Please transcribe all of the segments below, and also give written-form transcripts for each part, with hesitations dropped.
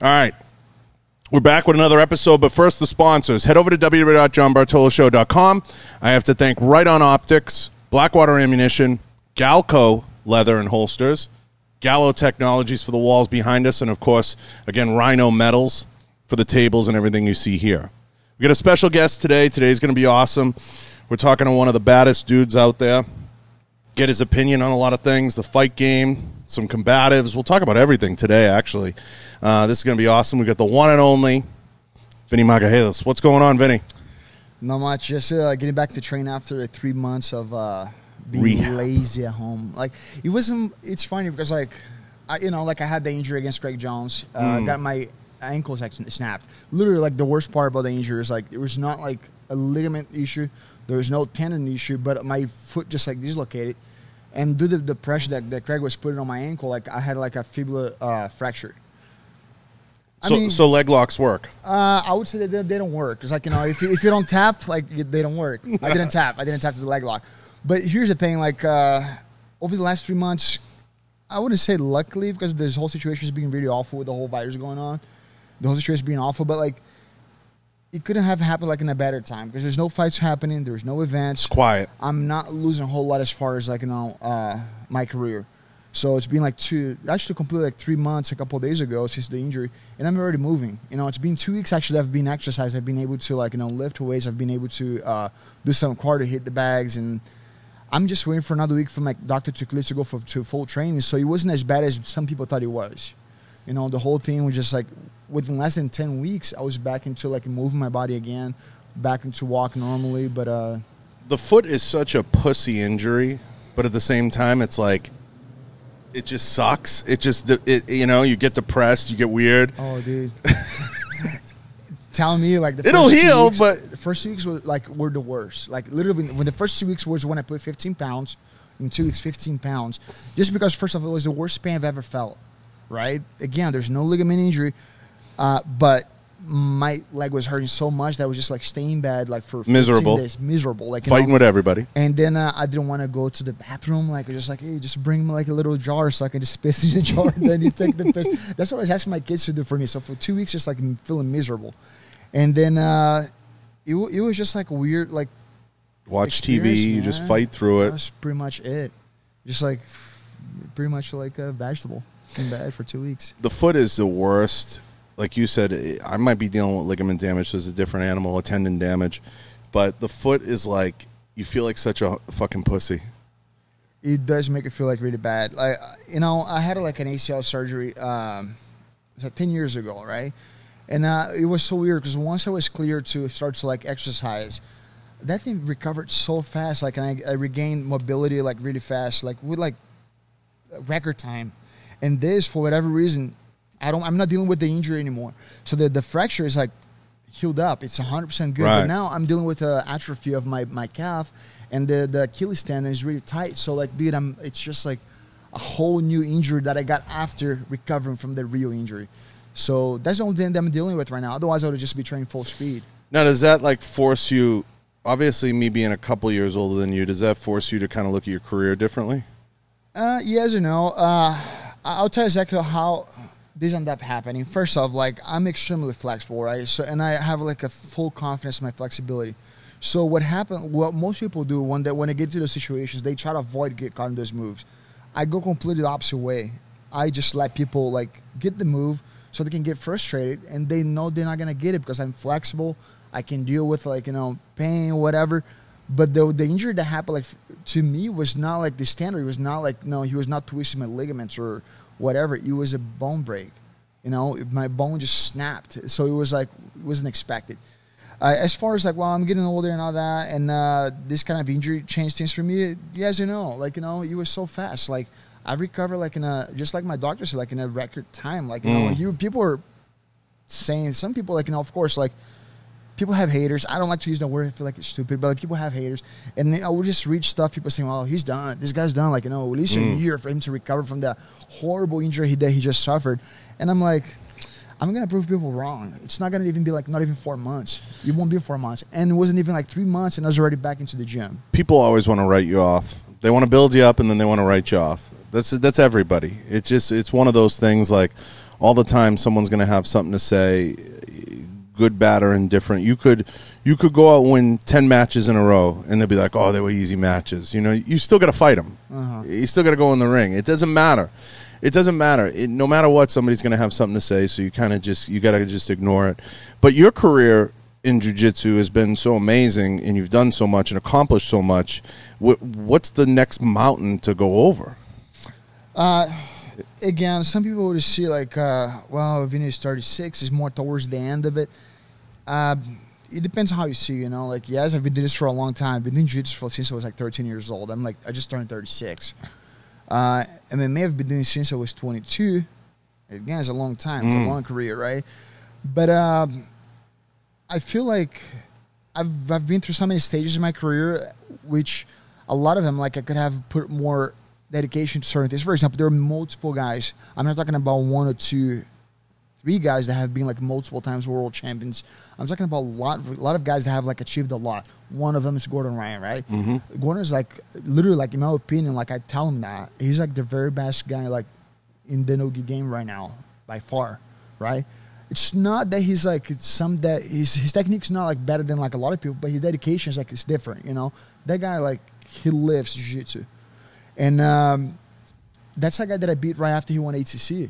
All right. We're back with another episode, but first the sponsors. Head over to www.johnbartoloshow.com. I have to thank Right On Optics, Blackwater Ammunition, Galco Leather and Holsters, Gallo Technologies for the walls behind us, and, of course, again, Rhino Metals for the tables and everything you see here. We got a special guest today. Today's going to be awesome. We're talking to one of the baddest dudes out there. Get his opinion on a lot of things, the fight game, some combatives. We'll talk about everything today, actually. This is going to be awesome. We got the one and only Vinny Magalhaes. What's going on, Vinny? Not much. Just getting back to train after 3 months of being lazy at home. Like it wasn't. It's funny because I had the injury against Craig Jones. Got my ankles actually snapped. Literally, like the worst part about the injury is like it was not like a ligament issue. There was no tendon issue, but my foot just like dislocated. And due to the pressure that Craig was putting on my ankle, like I had like a fibula fracture. So leg locks work? I would say that they don't work. It's like, if you don't tap, like they don't work. I didn't tap to the leg lock. But here's the thing, like over the last 3 months, I wouldn't say luckily because this whole situation is being really awful with the whole virus going on. The whole situation is being awful, but like it couldn't have happened like in a better time because there's no fights happening, there's no events. It's quiet. I'm not losing a whole lot as far as like my career. So it's been like completely like 3 months a couple of days ago since the injury, and I'm already moving. It's been 2 weeks actually that I've been exercising. I've been able to lift weights. I've been able to do some cardio, hit the bags, and I'm just waiting for another week for my doctor to clear to go to full training. So it wasn't as bad as some people thought it was. The whole thing was just like within less than 10 weeks, I was back into like moving my body again, back into walking normally. But the foot is such a pussy injury, but at the same time, it's like it just sucks. You get depressed, you get weird. Oh, dude. Telling me like it'll heal, but the first 2 weeks were the worst. Like literally, when the first 2 weeks was when I put 15 pounds, in 2 weeks 15 pounds, just because first of all it was the worst pain I've ever felt. Right? Again, there's no ligament injury, but my leg was hurting so much that I was just like staying bad like for 15 days. Miserable, like fighting with everybody. And then I didn't want to go to the bathroom. Like I was just like, hey, just bring me like a little jar so I can just piss in the jar. And then you take the piss. That's what I was asking my kids to do for me. So for 2 weeks, just like feeling miserable. And then it was just like weird, like watch TV, you just fight through it. That's pretty much it. Just like pretty much like a vegetable. Been bad for 2 weeks. The foot is the worst. Like you said, I might be dealing with ligament damage. There's a different animal, a tendon damage. But the foot is like, you feel like such a fucking pussy. It does make it feel like really bad. Like, I had like an ACL surgery like 10 years ago, right? And it was so weird because once I was cleared to start to like exercise, that thing recovered so fast. Like, and I regained mobility like really fast, like with like record time. And this, for whatever reason, I'm not dealing with the injury anymore. So the fracture is like healed up. It's 100% good. Right. But now I'm dealing with atrophy of my calf, and the Achilles tendon is really tight. So like, dude, it's just like a whole new injury that I got after recovering from the real injury. So that's the only thing that I'm dealing with right now. Otherwise, I would just be training full speed. Now, does that like force you? Obviously, me being a couple years older than you, does that force you to kind of look at your career differently? Yes or no. I'll tell you exactly how this ended up happening. First off, like I'm extremely flexible, right? So, and I have like a full confidence in my flexibility. So what happened? What most people do when they get to those situations, they try to avoid get caught in those moves. I go completely the opposite way. I just let people like get the move so they can get frustrated, and they know they're not gonna get it because I'm flexible. I can deal with like pain, whatever. But the injury that happened, like to me, was not like the standard. It was not like he was not twisting my ligaments or whatever. It was a bone break. My bone just snapped. So it was like it wasn't expected. As far as like, well, I'm getting older and all that, and this kind of injury changed things for me. Yes or no? Like it was so fast. Like I recovered like just like my doctor said, like in a record time. Like people are saying, some people like of course like. People have haters. I don't like to use that word. I feel like it's stupid, but like people have haters. And I would just read stuff, people saying, well, he's done. This guy's done. Like, at least a year for him to recover from the horrible injury that he just suffered. And I'm like, I'm going to prove people wrong. It's not going to even be like not even 4 months. It won't be 4 months. And it wasn't even like 3 months, and I was already back into the gym. People always want to write you off. They want to build you up, and then they want to write you off. That's everybody. It's one of those things like, all the time someone's going to have something to say, good, bad, or indifferent. You could go out and win 10 matches in a row, and they'll be like, oh, they were easy matches. You know, you still got to fight them. You still got to go in the ring. It doesn't matter. It doesn't matter. No matter what, somebody's going to have something to say, so you got to just ignore it. But your career in jiu-jitsu has been so amazing, and you've done so much and accomplished so much. What's the next mountain to go over? Again, some people would see like, well, Vinny's 36 is more towards the end of it. It depends on how you see, you know. Like, yes, I've been doing this for a long time. I've been doing jiu-jitsu since I was like 13 years old. I just turned 36. MMA I've been doing since I was 22. Again, it's a long time. It's a long career, right? But I feel like I've been through so many stages in my career, which a lot of them, like, I could have put more dedication to certain things. For example, there are multiple guys. I'm not talking about 1 or 2, 3 guys that have been like multiple times world champions. I'm talking about a lot of guys that have like achieved a lot. One of them is Gordon Ryan, right? Gordon is like literally, like, in my opinion, like, I tell him that he's like the very best guy like in the no-gi game right now by far, right? It's not that he's like his technique's not like better than like a lot of people, but his dedication is like, it's different, you know. That guy, like, he lives jiu-jitsu, and that's a guy that I beat right after he won ATC.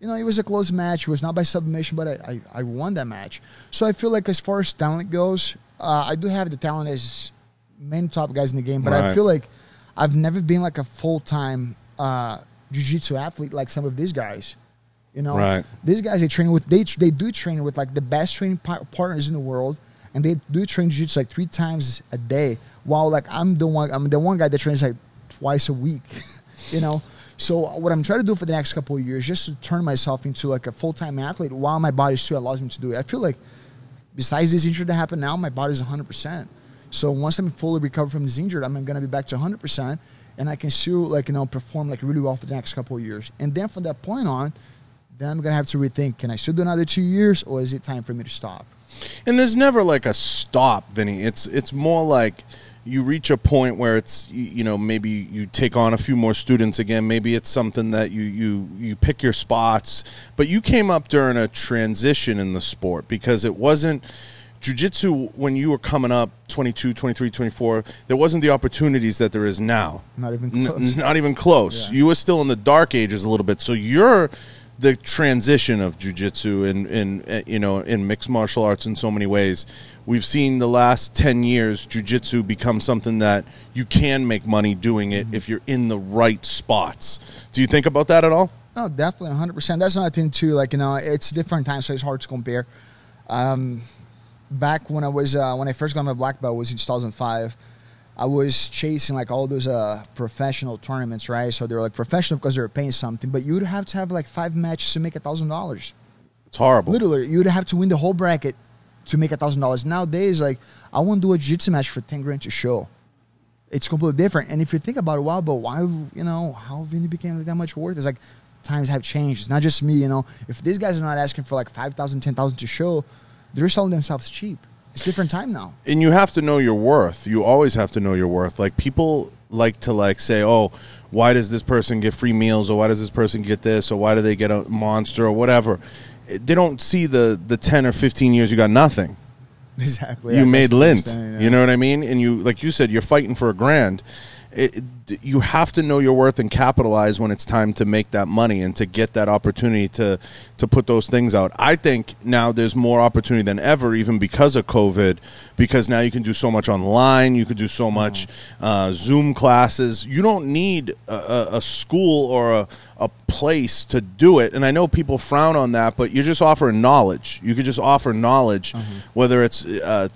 You know, it was a close match. It was not by submission, but I won that match. So I feel like as far as talent goes, I do have the talent as many top guys in the game, but I feel like I've never been like a full-time jiu-jitsu athlete like some of these guys. You know, these guys, they do train with like the best training partners in the world, and they do train jiu-jitsu like 3 times a day. While like I'm the one guy that trains like twice a week. You know. So what I'm trying to do for the next couple of years is just to turn myself into like a full-time athlete while my body still allows me to do it. I feel like besides this injury that happened now, my body's 100%. So once I'm fully recovered from this injury, I'm going to be back to 100%, and I can still, like, you know, perform like really well for the next couple of years. And then from that point on, then I'm going to have to rethink, can I still do another 2 years, or is it time for me to stop? And there's never like a stop, Vinny. It's more like you reach a point where it's, you know, maybe you take on a few more students again. Maybe it's something that you pick your spots. But you came up during a transition in the sport, because it wasn't jiu-jitsu when you were coming up 22, 23, 24. There wasn't the opportunities that there is now. Not even close. Not even close. Yeah. You were still in the dark ages a little bit. So you're the transition of jiu-jitsu in mixed martial arts in so many ways. We've seen the last 10 years jiu-jitsu become something that you can make money doing it if you're in the right spots. Do you think about that at all? Oh, definitely, 100%. That's another thing too. Like, you know, it's different times, so it's hard to compare. Back when I first got my black belt was in 2005. I was chasing like all those professional tournaments, right? So they were like professional because they were paying something, but you would have to have like 5 matches to make $1,000. It's horrible. Literally, you would have to win the whole bracket to make $1,000. Nowadays, like, I want to do a jiu-jitsu match for 10 grand to show. It's completely different. And if you think about it, wow, but why, you know, how Vinny became like that much worth? It's like times have changed. It's not just me, you know. If these guys are not asking for like 5,000, 10,000 to show, they're selling themselves cheap. It's a different time now. And you have to know your worth. You always have to know your worth. Like, people like to like say, oh, why does this person get free meals, or why does this person get this, or why do they get a monster, or whatever. They don't see the 10 or 15 years you got nothing. Exactly. You made lint. You know what I mean? And you, like you said, you're fighting for $1,000. You have to know your worth and capitalize when it's time to make that money and to get that opportunity to put those things out. I think now there's more opportunity than ever, even because of COVID, because now you can do so much online. You could do so much Zoom classes. You don't need a school or a place to do it. And I know people frown on that, but you're just offering knowledge. You could just offer knowledge, whether it's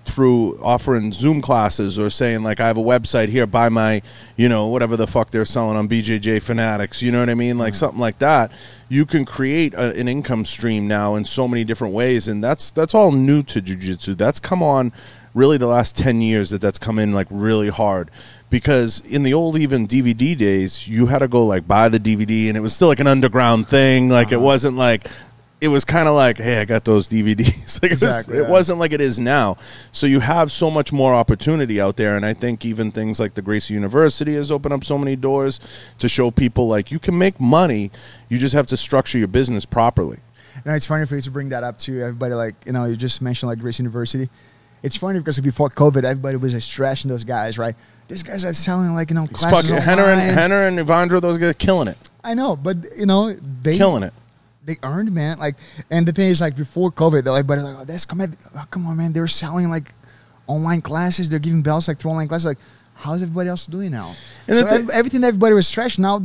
through offering Zoom classes or saying, like, I have a website here, buy my, you know, whatever the fuck they're selling on BJJ Fanatics. You know what I mean? Like something like that. You can create an income stream now in so many different ways. And that's all new to jiu-jitsu. That's come on really the last 10 years that's come in like really hard. Because in the old even DVD days, you had to go like buy the DVD, and it was still like an underground thing. Like it wasn't like it was kind of like, hey, I got those DVDs. Like it wasn't like it is now. So you have so much more opportunity out there, and I think even things like the Gracie University has opened up so many doors to show people like you can make money. You just have to structure your business properly. And it's funny for you to bring that up to everybody. Like, you know, you just mentioned like Gracie University. It's funny because before COVID, everybody was just trashing those guys, right? These guys are selling like, you know, classes online. Henner and Evandro, those guys are killing it. I know, but you know, they killing it. They earned, man. Like, and the thing is, like before COVID, everybody like, oh, that's come on, man. They were selling like online classes. They're giving belts like through online classes. Like, how's everybody else doing now? And so everything that everybody was trashing now,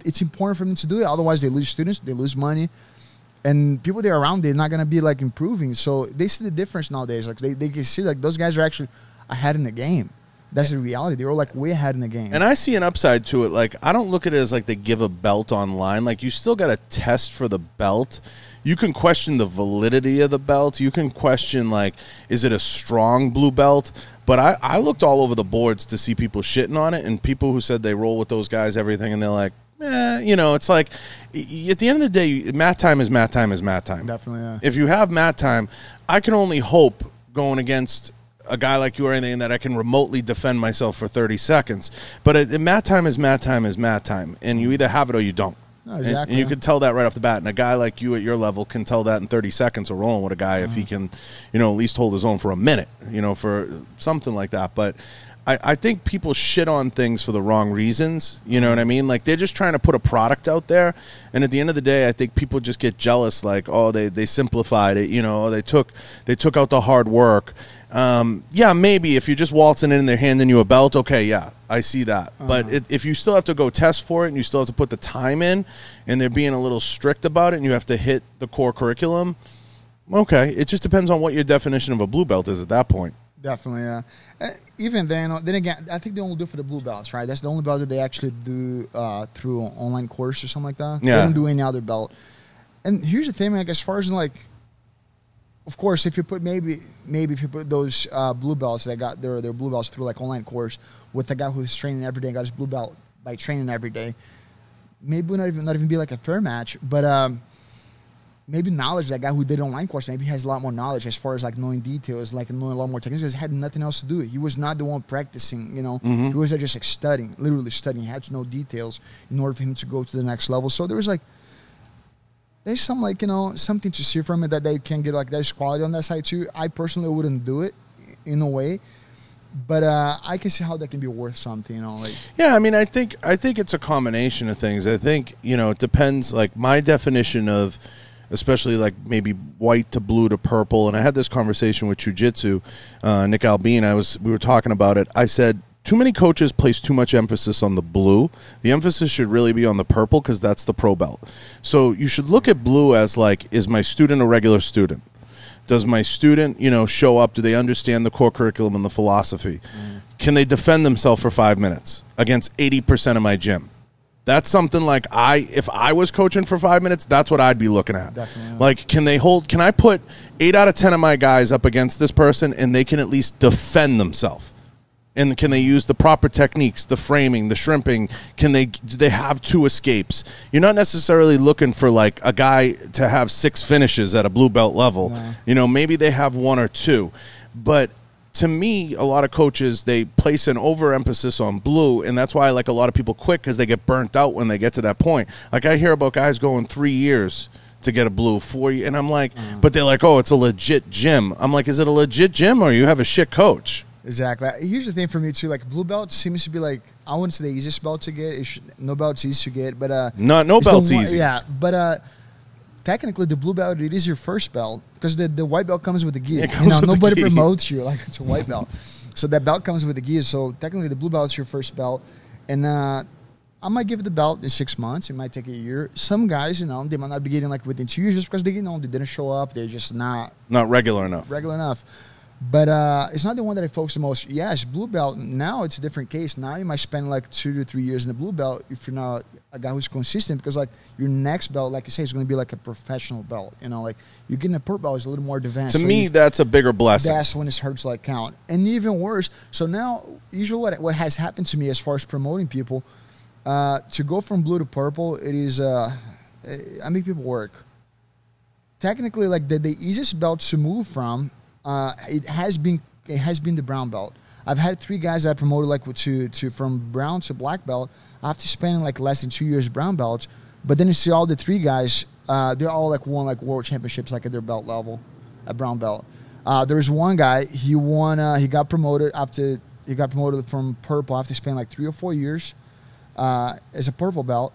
it's important for them to do it. Otherwise, they lose students, they lose money, and people they're around, they're not gonna be like improving. So they see the difference nowadays. Like they can see like those guys are actually ahead in the game. That's the reality. They were like way ahead in the game. And I see an upside to it. Like, I don't look at it as like they give a belt online. Like, you still got to test for the belt. You can question the validity of the belt. You can question, like, is it a strong blue belt? But I looked all over the boards to see people shitting on it, and people who said they roll with those guys, everything, and they're like, you know, it's like, at the end of the day, mat time is mat time is mat time. Definitely, yeah. If you have mat time, I can only hope going against a guy like you or anything that I can remotely defend myself for 30 seconds. But mat time is mat time is mat time. And you either have it or you don't. No, exactly. And you can tell that right off the bat. And a guy like you at your level can tell that in 30 seconds of rolling with a guy if he can, you know, at least hold his own for a minute, you know, for something like that. But I think people shit on things for the wrong reasons. You know what I mean? Like, they're just trying to put a product out there. And at the end of the day, I think people just get jealous. Like, oh, they simplified it. You know, they took out the hard work. Yeah, maybe if you're just waltzing in and they're handing you a belt, okay, yeah, I see that. But if you still have to go test for it and you still have to put the time in and they're being a little strict about it and you have to hit the core curriculum, okay, it just depends on what your definition of a blue belt is at that point. Definitely, yeah. Even then again, I think they only do it for the blue belts, right? That's the only belt that they actually do through an online course or something like that. Yeah. They don't do any other belt. And here's the thing, like, as far as like, of course, if you put maybe if you put those blue belts that got their blue belts through like online course with a guy who's training every day and got his blue belt by training every day, maybe not even be like a fair match, but maybe knowledge, that guy who did online course, maybe he has a lot more knowledge as far as like knowing details, like knowing a lot more techniques, because he had nothing else to do. He was not the one practicing, you know. He was just like studying, literally studying. He had to know details in order for him to go to the next level. So there was like, there's some like, you know, something to see from it that they can get, like there's quality on that side too. I personally wouldn't do it in a way, but I can see how that can be worth something, you know. Like, yeah, I mean, I think it's a combination of things. I think, you know, it depends. Like, my definition of, especially like maybe white to blue to purple, and I had this conversation with Jiu-Jitsu, Nick Albine. We were talking about it. I said, too many coaches place too much emphasis on the blue. The emphasis should really be on the purple because that's the pro belt. So you should look at blue as like, is my student a regular student? Does my student, you know, show up? Do they understand the core curriculum and the philosophy? Can they defend themselves for 5 minutes against 80% of my gym? That's something like if I was coaching for 5 minutes, that's what I'd be looking at. Definitely. Like, can I put 8 out of 10 of my guys up against this person and they can at least defend themselves? And can they use the proper techniques, the framing, the shrimping? Do they have 2 escapes? You're not necessarily looking for like a guy to have 6 finishes at a blue belt level. No. You know, maybe they have 1 or 2. But to me, a lot of coaches, they place an overemphasis on blue, and that's why like a lot of people quit, because they get burnt out when they get to that point. Like, I hear about guys going 3 years to get a blue, 4 years, and I'm like, but they're like, oh, it's a legit gym. I'm like, is it a legit gym or you have a shit coach? Exactly. Here's the thing for me too. Like, blue belt seems to be like, I wouldn't say the easiest belt to get. No belt's easy to get, but no belt's easy. Yeah, but technically the blue belt, it is your first belt, because the white belt comes with the gi. You know, nobody promotes you like it's a white belt. So that belt comes with the gi. So technically the blue belt is your first belt, and I might give the belt in 6 months. It might take a year. Some guys, you know, they might not be getting like within 2 years just because they, you know, they didn't show up. They're just not regular enough. But it's not the one that I focus the most. Yes, blue belt, now it's a different case. Now you might spend like 2 to 3 years in the blue belt if you're not a guy who's consistent, because like your next belt, like you say, is going to be like a professional belt. You know, like you're getting a purple belt is a little more advanced. To me, that's a bigger blessing. That's when it hurts like count. And even worse, so now usually what has happened to me as far as promoting people, to go from blue to purple, it is, I make people work. technically, like the easiest belt to move from, it has been the brown belt. I've had 3 guys that I promoted like to from brown to black belt after spending like less than 2 years brown belts. But then you see all the 3 guys, they're all like won like world championships like at their belt level, at brown belt. There's one guy, he got promoted from purple after spending like 3 or 4 years as a purple belt.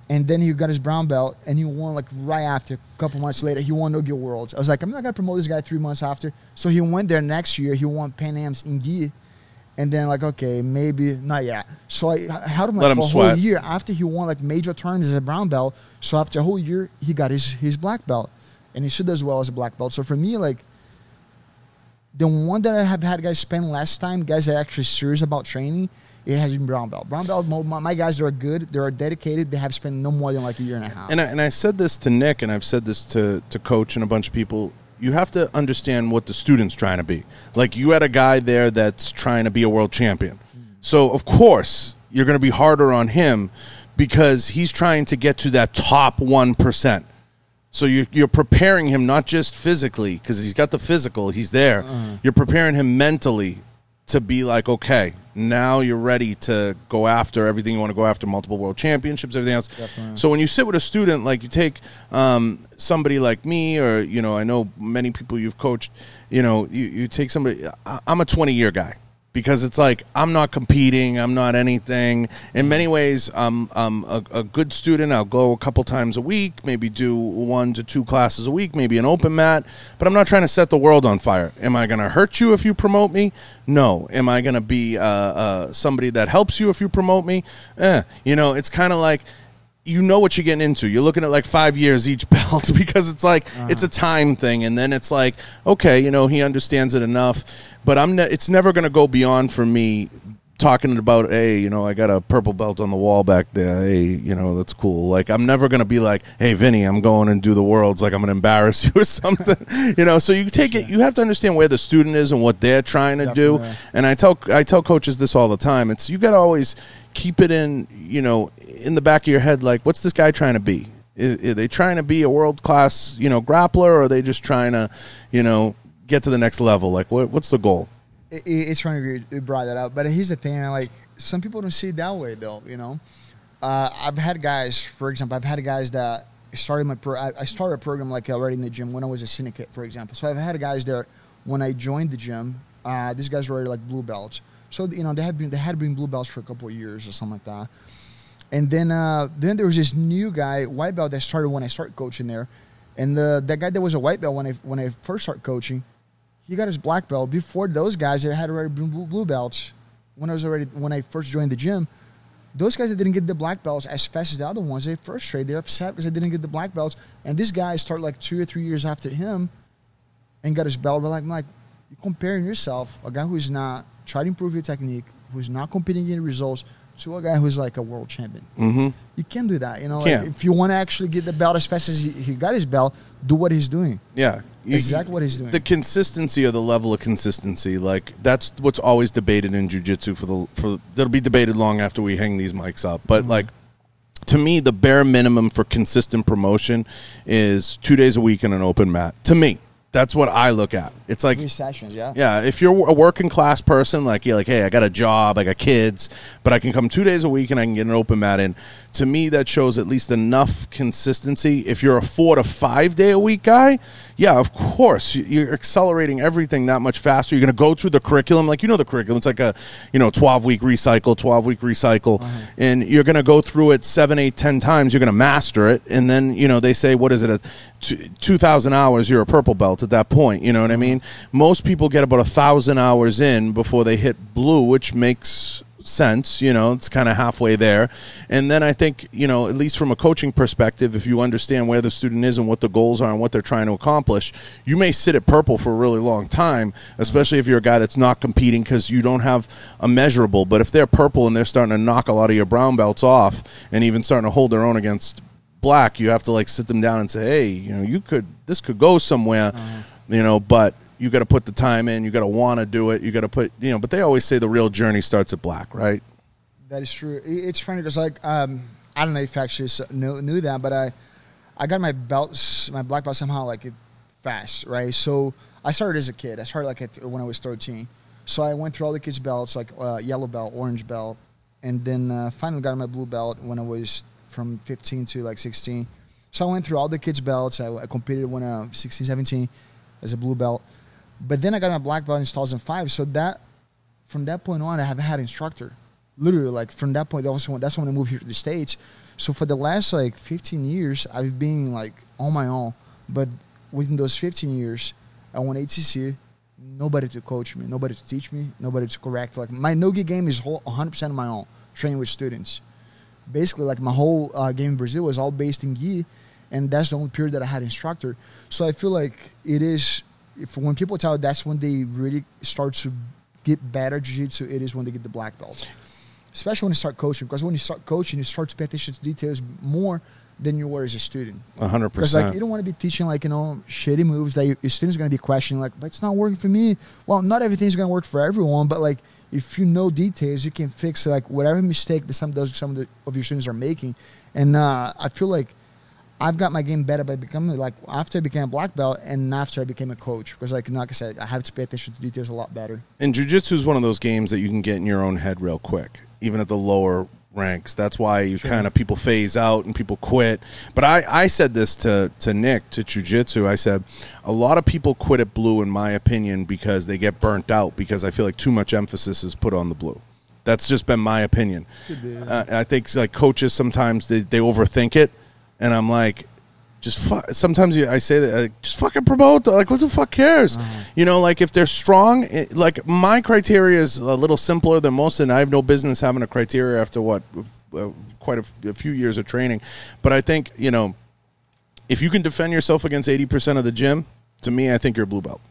And then he got his brown belt, and he won like right after. A couple months later, he won No-Gi Worlds. I was like, I'm not gonna promote this guy 3 months after. So he went there next year. He won Pan Am's in Gi, and then like, okay, maybe not yet. So I held him like for a whole year after he won like major tournaments as a brown belt. So after a whole year, he got his black belt, and he should as well as a black belt. So for me, like the one that I have had guys spend less time, guys that are actually serious about training, it has been brown belt. Brown belt, my guys, they're good. They're dedicated. They have spent no more than like a year and a half. And I said this to Nick, and I've said this to Coach and a bunch of people. You have to understand what the student's trying to be. Like, you had a guy there that's trying to be a world champion. So, of course, you're going to be harder on him because he's trying to get to that top 1%. So you're preparing him not just physically, because he's got the physical, he's there. You're preparing him mentally to be like, okay, now you're ready to go after everything you want to go after, multiple world championships, everything else. Definitely. So when you sit with a student, like you take somebody like me, or, you know, I know many people you've coached, you know, you take somebody, I'm a 20-year guy. Because it's like, I'm not competing, I'm not anything. In many ways, I'm a good student. I'll go a couple times a week, maybe do 1 to 2 classes a week, maybe an open mat. But I'm not trying to set the world on fire. Am I going to hurt you if you promote me? No. Am I going to be somebody that helps you if you promote me? You know, it's kind of like, you know what you're getting into. You're looking at like 5 years each belt because it's like it's a time thing, and then it's like, okay, you know, he understands it enough. But it's never going to go beyond for me talking about, hey, you know, I got a purple belt on the wall back there. Hey, you know, that's cool. Like, I'm never going to be like, hey, Vinny, I'm going and do the worlds. Like, I'm going to embarrass you or something. You know, so you take it. You have to understand where the student is and what they're trying to do. And I tell coaches this all the time. It's, you got to always keep it in, you know, in the back of your head, like, what's this guy trying to be? Are they trying to be a world-class, you know, grappler, or are they just trying to, you know, get to the next level? Like, what's the goal? It's funny you brought that up, but here's the thing, like, some people don't see it that way, though, you know? I've had guys, for example, that started I started a program, like, already in the gym when I was a syndicate, for example. So I've had guys there, when I joined the gym, these guys were already, like, blue belts. So, you know, they had been blue belts for a couple of years or something like that. And then there was this new guy, white belt, that started when I started coaching there. And that guy that was a white belt when I first started coaching, he got his black belt. Before those guys that had already been blue belts, when I first joined the gym, those guys that didn't get the black belts as fast as the other ones, they're frustrated. They're upset because they didn't get the black belts. And this guy started like 2 or 3 years after him and got his belt. But like, you're comparing yourself, a guy who's not trying to improve your technique, who's not competing in results, to a guy who's like a world champion. You can't do that. You know, like, if you want to actually get the belt as fast as he got his belt, do what he's doing. Yeah. Exactly what he's doing. The consistency, or the level of consistency, like, that's what's always debated in jiu-jitsu that'll be debated long after we hang these mics up. But like, to me, the bare minimum for consistent promotion is 2 days a week in an open mat. To me. That's what I look at. It's like 3 sessions, yeah. Yeah, if you're a working class person, like, you're like, hey, I got a job, I got kids, but I can come 2 days a week and I can get an open mat in. To me, that shows at least enough consistency. If you're a 4 to 5 day a week guy, yeah, of course, you're accelerating everything that much faster. You're going to go through the curriculum, like, you know, the curriculum. It's like a, you know, 12-week recycle, and you're going to go through it 7, 8, 10 times. You're going to master it, and then, you know, they say, what is it, 2,000 hours, you're a purple belt at that point. You know what I mean? Most people get about 1,000 hours in before they hit blue, which makes sense. You know, it's kind of halfway there. And then I think, you know, at least from a coaching perspective, if you understand where the student is and what the goals are and what they're trying to accomplish, you may sit at purple for a really long time, especially if you're a guy that's not competing because you don't have a measurable. But if they're purple and they're starting to knock a lot of your brown belts off and even starting to hold their own against black, you have to like sit them down and say, hey, you know, this could go somewhere, you know, but you got to put the time in, you got to want to do it, you got to put, you know, but they always say the real journey starts at black, right? That is true. It's funny because, like, I don't know if you actually knew that, but I got my black belt somehow like fast, right? So I started as a kid. I started like when I was 13. So I went through all the kids' belts, like yellow belt, orange belt, and then finally got my blue belt when I was from 15 to like 16. So I went through all the kids' belts. I competed when I was 16, 17 as a blue belt. But then I got my black belt in 2005. So from that point on, I haven't had an instructor. Literally, like from that point, that's when I moved here to the States. So for the last like 15 years, I've been like on my own. But within those 15 years, I won ATC. Nobody to coach me, nobody to teach me, nobody to correct. Like my no-gi game is 100% on my own, training with students. Basically, like my whole game in Brazil was all based in gi, and that's the only period that I had an instructor. So I feel like it is, when people tell that's when they really start to get better at jiu-jitsu, it is when they get the black belt. Especially when you start coaching, because when you start coaching, you start to pay attention to details more than you were as a student. 100%. Because like you don't want to be teaching like, shitty moves that your students are going to be questioning like, but it's not working for me. Well, not everything's going to work for everyone, but like if you know details, you can fix like whatever mistake that some of your students are making. And I feel like I've got my game better by becoming like after I became a black belt and after I became a coach. Because like I said, I have to pay attention to details a lot better. And jiu-jitsu is one of those games that you can get in your own head real quick, even at the lower ranks. That's why you kind of people phase out and people quit. But I said this to Nick, to jiu-jitsu. I said a lot of people quit at blue, in my opinion, because they get burnt out, because I feel like too much emphasis is put on the blue. That's just been my opinion. I think like coaches sometimes they overthink it, and I'm like, sometimes I say that just fucking promote. Like, what the fuck cares? Like if they're strong, like my criteria is a little simpler than most, and I have no business having a criteria after quite a few years of training. But I think if you can defend yourself against 80% of the gym, to me, I think you're a blue belt.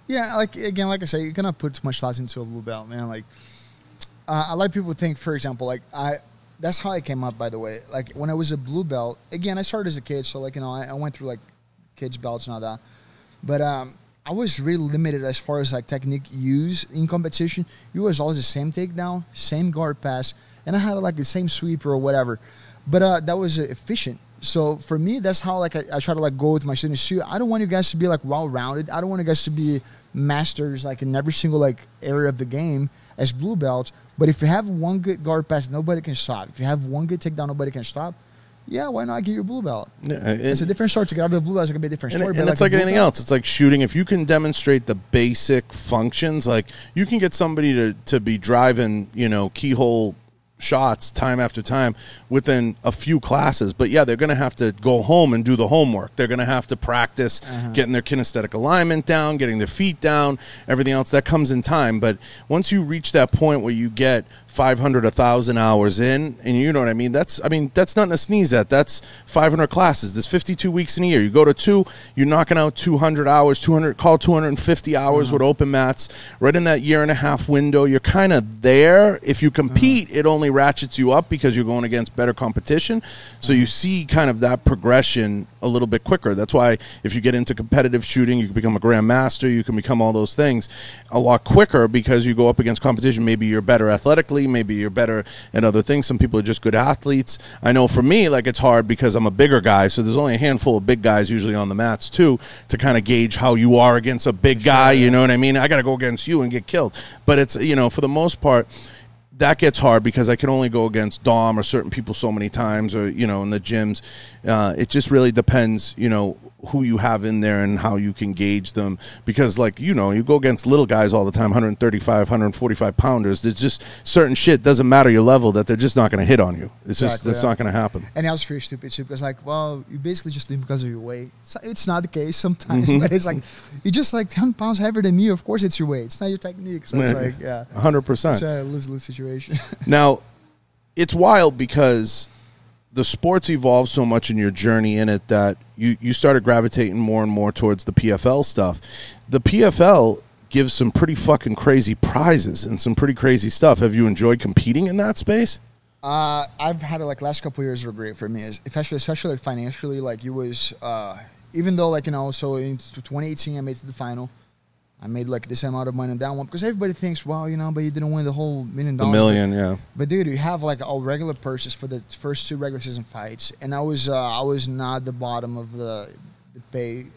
Yeah, like again, like I say, you cannot put too much thought into a blue belt, man. Like a lot of people think, for example, like that's how I came up, by the way. Like, when I was a blue belt, again, I started as a kid, so, like, I went through, like, kids' belts and all that. But I was really limited as far as, like, technique used in competition. It was always the same takedown, same guard pass, and I had, like, the same sweeper or whatever. But that was efficient. So, for me, that's how, like, I try to, like, go with my students, too. I don't want you guys to be, like, well-rounded. I don't want you guys to be masters, like, in every single, like, area of the game as blue belts. But if you have one good guard pass, nobody can stop. If you have one good takedown, nobody can stop. Yeah, why not get your blue belt? It's a different story. To get out of the blue belt, it's going to be a different story. And it's like anything else. It's like shooting. If you can demonstrate the basic functions, like you can get somebody to be driving, keyhole shots time after time within a few classes. But yeah, they're going to have to go home and do the homework. They're going to have to practice getting their kinesthetic alignment down, getting their feet down, everything else. That comes in time. But once you reach that point where you get 500, 1,000 hours in, and you know what I mean? That's nothing to sneeze at. That's 500 classes. There's 52 weeks in a year. You go to 2, you're knocking out 200 hours, 250 hours with open mats. Right in that year and a half window, you're kind of there. If you compete, it only ratchets you up because you're going against better competition. So you see kind of that progression a little bit quicker. That's why if you get into competitive shooting, you can become a grandmaster, you can become all those things a lot quicker because you go up against competition. Maybe you're better athletically, maybe you're better at other things. Some people are just good athletes. I know for me, like, it's hard because I'm a bigger guy, so there's only a handful of big guys usually on the mats too to kind of gauge how you are against a big guy, you know what I mean? I got to go against you and get killed. But it's, for the most part, that gets hard because I can only go against Dom or certain people so many times, or, in the gyms. It just really depends, who you have in there and how you can gauge them. Because, like, you go against little guys all the time, 135, 145 pounders. There's just certain shit, doesn't matter your level, that they're just not going to hit on you. It's exactly, just, that's not going to happen. And that was pretty stupid too, because, like, well, you basically just leave because of your weight. It's not the case sometimes, but it's like, you're just like 10 pounds heavier than me. Of course it's your weight. It's not your technique. So it's like, 100%. It's a lose-lose situation. Now, it's wild because the sport's evolved so much in your journey in it that you started gravitating more and more towards the PFL stuff. The PFL gives some pretty fucking crazy prizes and some pretty crazy stuff. Have you enjoyed competing in that space? I've had like last couple of years were great for me, especially like financially. Like, it was even though, like, so in 2018 I made it to the final. I made like this amount of money on that one because everybody thinks, well, you know, but you didn't win the whole $1 million. The million, yeah. But dude, you have like a regular purchase for the first 2 regular season fights, and I was not the bottom of the pay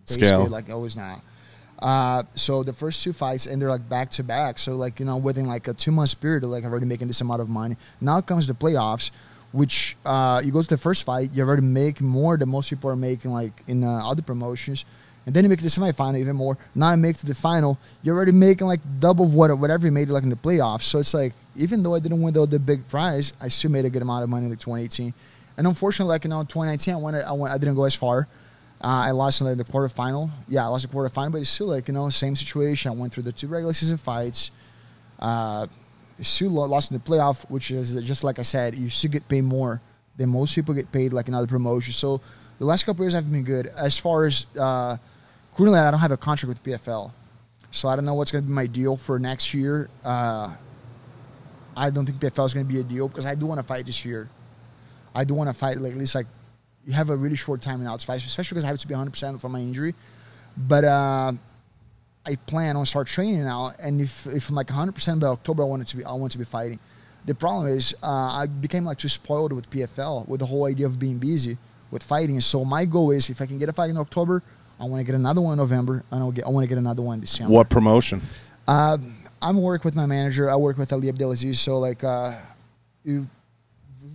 scale. Like I was not. So the first 2 fights, and they're like back to back. So like, you know, within like a 2-month period, like I'm already making this amount of money. Now comes the playoffs, which you go to the first fight, you're already making more than most people are making like in other promotions. And then you make the semifinal even more. Now I make to the final. You're already making like double of whatever you made like in the playoffs. So it's like, even though I didn't win the big prize, I still made a good amount of money in like 2018. And unfortunately, like, you know, 2019, I didn't go as far. I lost in the quarterfinal. Yeah, I lost the quarterfinal, but it's still like, you know, same situation. I went through the 2 regular season fights. Still lost in the playoff, which is just like I said, you still get paid more than most people get paid like in other promotions. So the last couple years have been good. As far as currently, I don't have a contract with PFL, so I don't know what's going to be my deal for next year. I don't think PFL is going to be a deal because I do want to fight this year. I do want to fight like at least like you have a really short time in out, especially because I have to be 100% from my injury. But I plan on start training now, and if I'm like 100% by October, I want to be fighting. The problem is I became like too spoiled with PFL with the whole idea of being busy with fighting. So my goal is if I can get a fight in October, I want to get another one in November, and I want to get another one in December. What promotion? I'm working with my manager. I work with Ali Abdelaziz. So like we've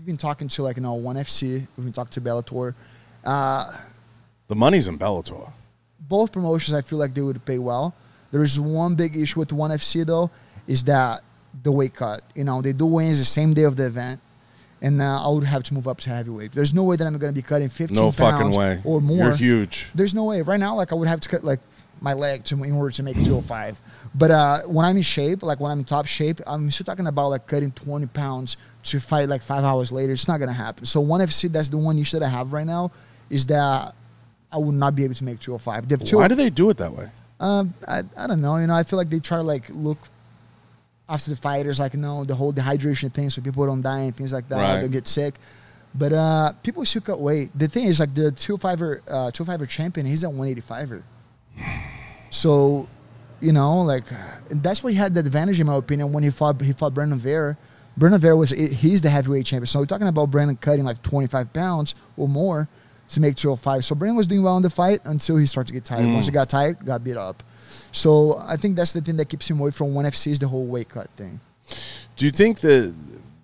been talking to like, you know, ONE FC. We've been talking to Bellator. The money's in Bellator. Both promotions, I feel like they would pay well. There is one big issue with ONE FC though, is that the weight cut. You know, they do weigh-ins the same day of the event, and I would have to move up to heavyweight. There's no way that I'm going to be cutting 15 pounds or more. You're huge. There's no way. Right now, like I would have to cut like my leg in order to make 205. But when I'm in shape, like when I'm in top shape, I'm still talking about like cutting 20 pounds to fight like 5 hours later. It's not going to happen. So ONE FC, that's the one issue that I have right now, is that I would not be able to make 205. Why do they do it that way? I don't know. You know, I feel like they try to like look after the fighters, like, you know, the whole dehydration thing, so people don't die and things like that. Right. Don't get sick. But people still cut weight. The thing is, like, the 205er champion, he's at 185er. So, you know, like, that's where he had the advantage, in my opinion, when he fought Brandon Vera. Brandon Vera he's the heavyweight champion. So we're talking about Brandon cutting like 25 pounds or more to make 205. So Brandon was doing well in the fight until he started to get tired. Once he got tired, got beat up. So I think that's the thing that keeps him away from ONE FC, is the whole weight cut thing. Do you think that,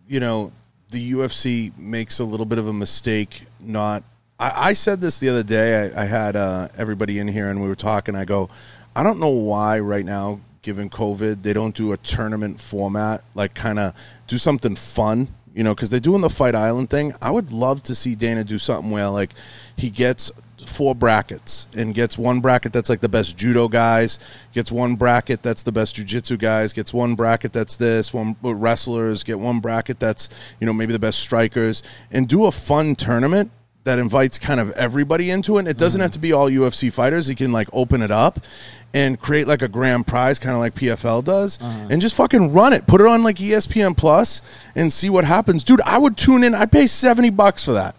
you know, the UFC makes a little bit of a mistake not... I said this the other day. I had everybody in here and we were talking. I go, I don't know why right now, given COVID, they don't do a tournament format, like kind of do something fun, you know, because they're doing the Fight Island thing. I would love to see Dana do something where, like, he gets 4 brackets and gets one bracket that's like the best judo guys, gets one bracket that's the best jiu-jitsu guys, gets one bracket that's one wrestlers, get one bracket that's, you know, maybe the best strikers, and do a fun tournament that invites kind of everybody into it. It doesn't have to be all UFC fighters. He can like open it up and create like a grand prize, kind of like PFL does, and just fucking run it. Put it on like ESPN Plus and see what happens. Dude, I would tune in. I'd pay $70 for that.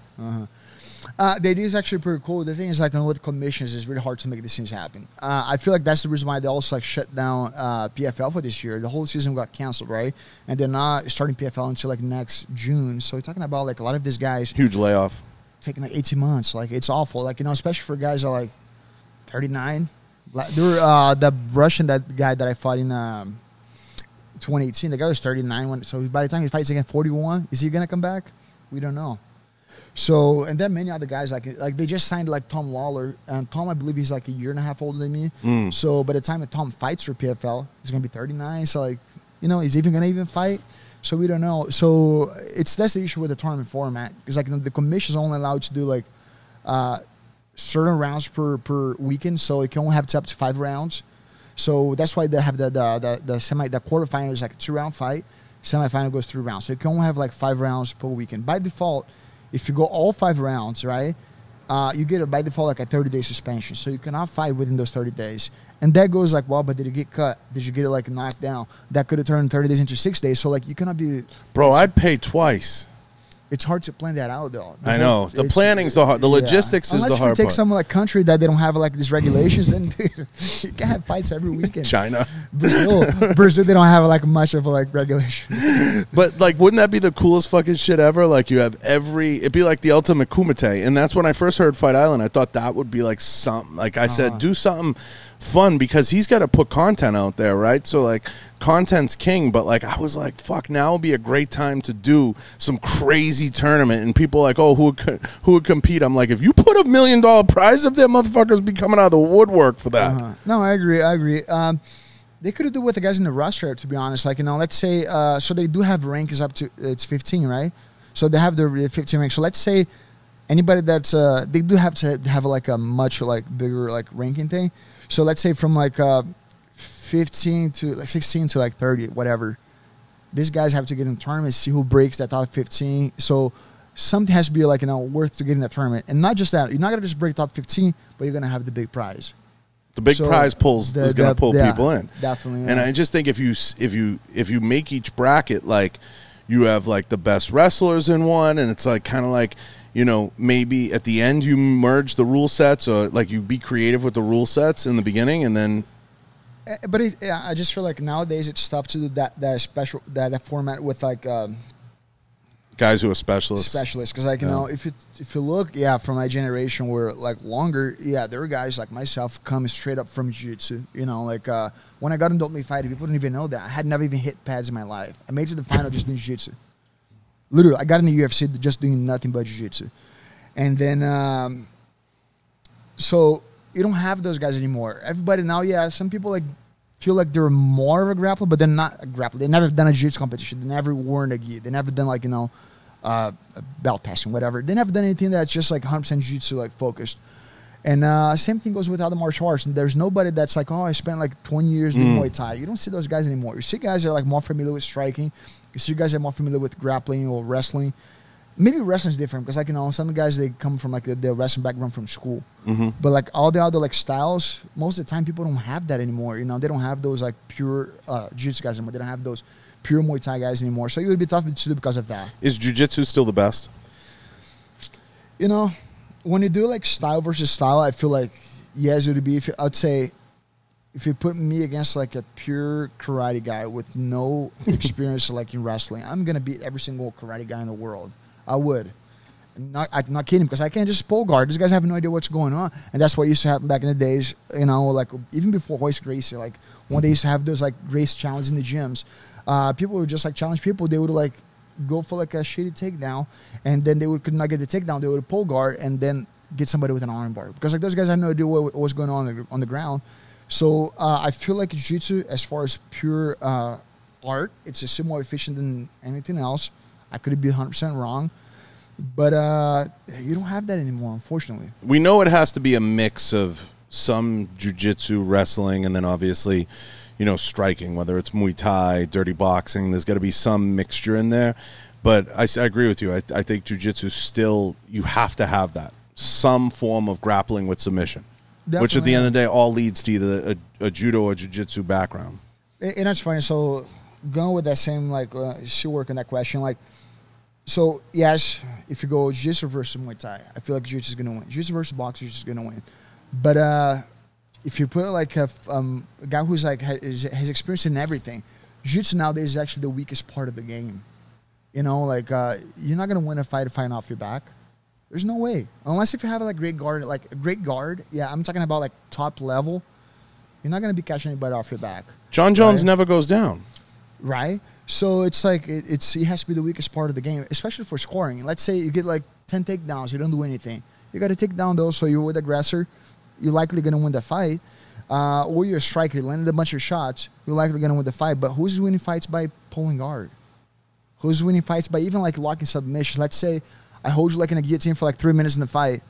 The idea is actually pretty cool. The thing is, like, with commissions, it's really hard to make these things happen. I feel like that's the reason why they also like shut down PFL for this year. The whole season got canceled, right? And they're not starting PFL until like next June. So you're talking about like a lot of these guys huge layoff, taking like 18 months. Like, it's awful. Like, you know, especially for guys that are like 39. The Russian guy that I fought in 2018, the guy was 39. So by the time he fights again 41, is he gonna come back? We don't know. So, and then many other guys, like they just signed like Tom Lawler, and Tom, I believe he's like a year and a half older than me. So by the time that Tom fights for PFL, he's gonna be 39. So, like, you know, he's gonna fight. So we don't know. So that's the issue with the tournament format, because like the commission's only allowed to do like certain rounds per weekend, so it can only have up to 5 rounds. So that's why they have the quarterfinal is like a 2-round fight. Semifinal goes 3 rounds. So you can only have like 5 rounds per weekend. By default, if you go all 5 rounds, right, you get by default like a 30-day suspension. So you cannot fight within those 30 days. And that goes like, well, but did you get cut? Did you get it like knocked down? That could have turned 30 days into 6 days. So like you cannot be... Bro, I'd pay twice. It's hard to plan that out, though. I know. The planning's the hard. The logistics is the hard part. Unless you take someone like country that they don't have like these regulations, then you can have fights every weekend. China, Brazil, they don't have like much of a like regulation. But like, wouldn't that be the coolest fucking shit ever? Like, you have it'd be like the ultimate kumite, and that's when I first heard Fight Island. I thought that would be like something. Like I said, do something fun because he's got to put content out there, right? So like, content's king. But like, I was like, fuck, now would be a great time to do some crazy tournament. And people are like, oh, who would compete? I'm like, if you put $1 million prize up there, motherfuckers be coming out of the woodwork for that. No, I agree. They could do with the guys in the roster, to be honest. Like, let's say, so they do have rankings up to, it's 15, right? So they have the 15 rank. So let's say anybody that's, they do have to have like a much like bigger like ranking thing. So let's say from like 15 to like 16 to like 30, whatever. These guys have to get in tournaments, see who breaks that top 15. So something has to be like, worth to get in that tournament. And not just that. You're not going to just break top 15, but you're going to have the big prize. The big prize is going to pull people in. Definitely. Yeah. And I just think if you make each bracket, like, you have like the best wrestlers in one, and it's like kind of like, maybe at the end you merge the rule sets, or like you be creative with the rule sets in the beginning, and then. But I just feel like nowadays it's tough to do that special that format with like guys who are specialists. Because like if you look from my generation where like longer there were guys like myself coming straight up from jiu-jitsu. Like when I got into Ultimate Fighting, people didn't even know that I had never even hit pads in my life. I made it to the final just doing jiu-jitsu. Literally, I got in the UFC just doing nothing but jiu-jitsu, and then so. You don't have those guys anymore. Everybody now, some people like feel like they're more of a grappler, but they're not a grappler. They never done a jiu-jitsu competition. They never worn a gi. They never done like belt testing, whatever. They never done anything that's just like 100% jiu-jitsu like focused. And same thing goes with other martial arts. And there's nobody that's like, I spent like 20 years doing Muay Thai. You don't see those guys anymore. You see guys that are like more familiar with striking. You see guys that are more familiar with grappling or wrestling. Maybe wrestling's different because, like, some guys, they come from, like, the wrestling background from school. Mm-hmm. But, like, all the other, like, styles, most of the time people don't have that anymore. They don't have those, like, pure jiu-jitsu guys anymore. They don't have those pure Muay Thai guys anymore. So it would be tough to do because of that. Is jiu-jitsu still the best? When you do, like, style versus style, I feel like, yes, it would be. I'd say if you put me against, like, a pure karate guy with no experience, like, in wrestling, I'm going to beat every single karate guy in the world. I would. I'm not kidding, because I can't just pull guard. These guys have no idea what's going on. And that's what used to happen back in the days, like even before Hoist Gracie, like when they used to have those like race challenges in the gyms. People would just like challenge people. They would like go for like a shitty takedown, and then they could not get the takedown. They would pull guard and then get somebody with an arm bar. Because like those guys had no idea what was going on the ground. So I feel like jiu-jitsu, as far as pure art, it's a more efficient than anything else. I could be 100% wrong, but you don't have that anymore, unfortunately. We know it has to be a mix of some jiu-jitsu, wrestling, and then obviously, striking, whether it's Muay Thai, dirty boxing. There's got to be some mixture in there. But I agree with you. I think jiu-jitsu still, you have to have that. Some form of grappling with submission, which at the end of the day all leads to either a judo or jiu-jitsu background. And that's funny. So going with that same, like, still working that question, like, so, yes, if you go jiu-jitsu versus Muay Thai, I feel like jiu-jitsu is going to win. Jiu-jitsu versus boxing is going to win. But if you put, like, a guy who's, like, has experience in everything, jiu-jitsu nowadays is actually the weakest part of the game. You're not going to win a fight fighting off your back. There's no way. Unless if you have, like, great guard. Like, a great guard, I'm talking about, like, top level. You're not going to be catching anybody off your back. John Jones never goes down. Right? So it's like it has to be the weakest part of the game, especially for scoring. Let's say you get like 10 takedowns, you don't do anything. You got to take down those, so you're with the aggressor. You're likely going to win the fight. Or you're a striker, you landed a bunch of shots. You're likely going to win the fight. But who's winning fights by pulling guard? Who's winning fights by even like locking submission? Let's say I hold you like in a guillotine for like 3 minutes in the fight.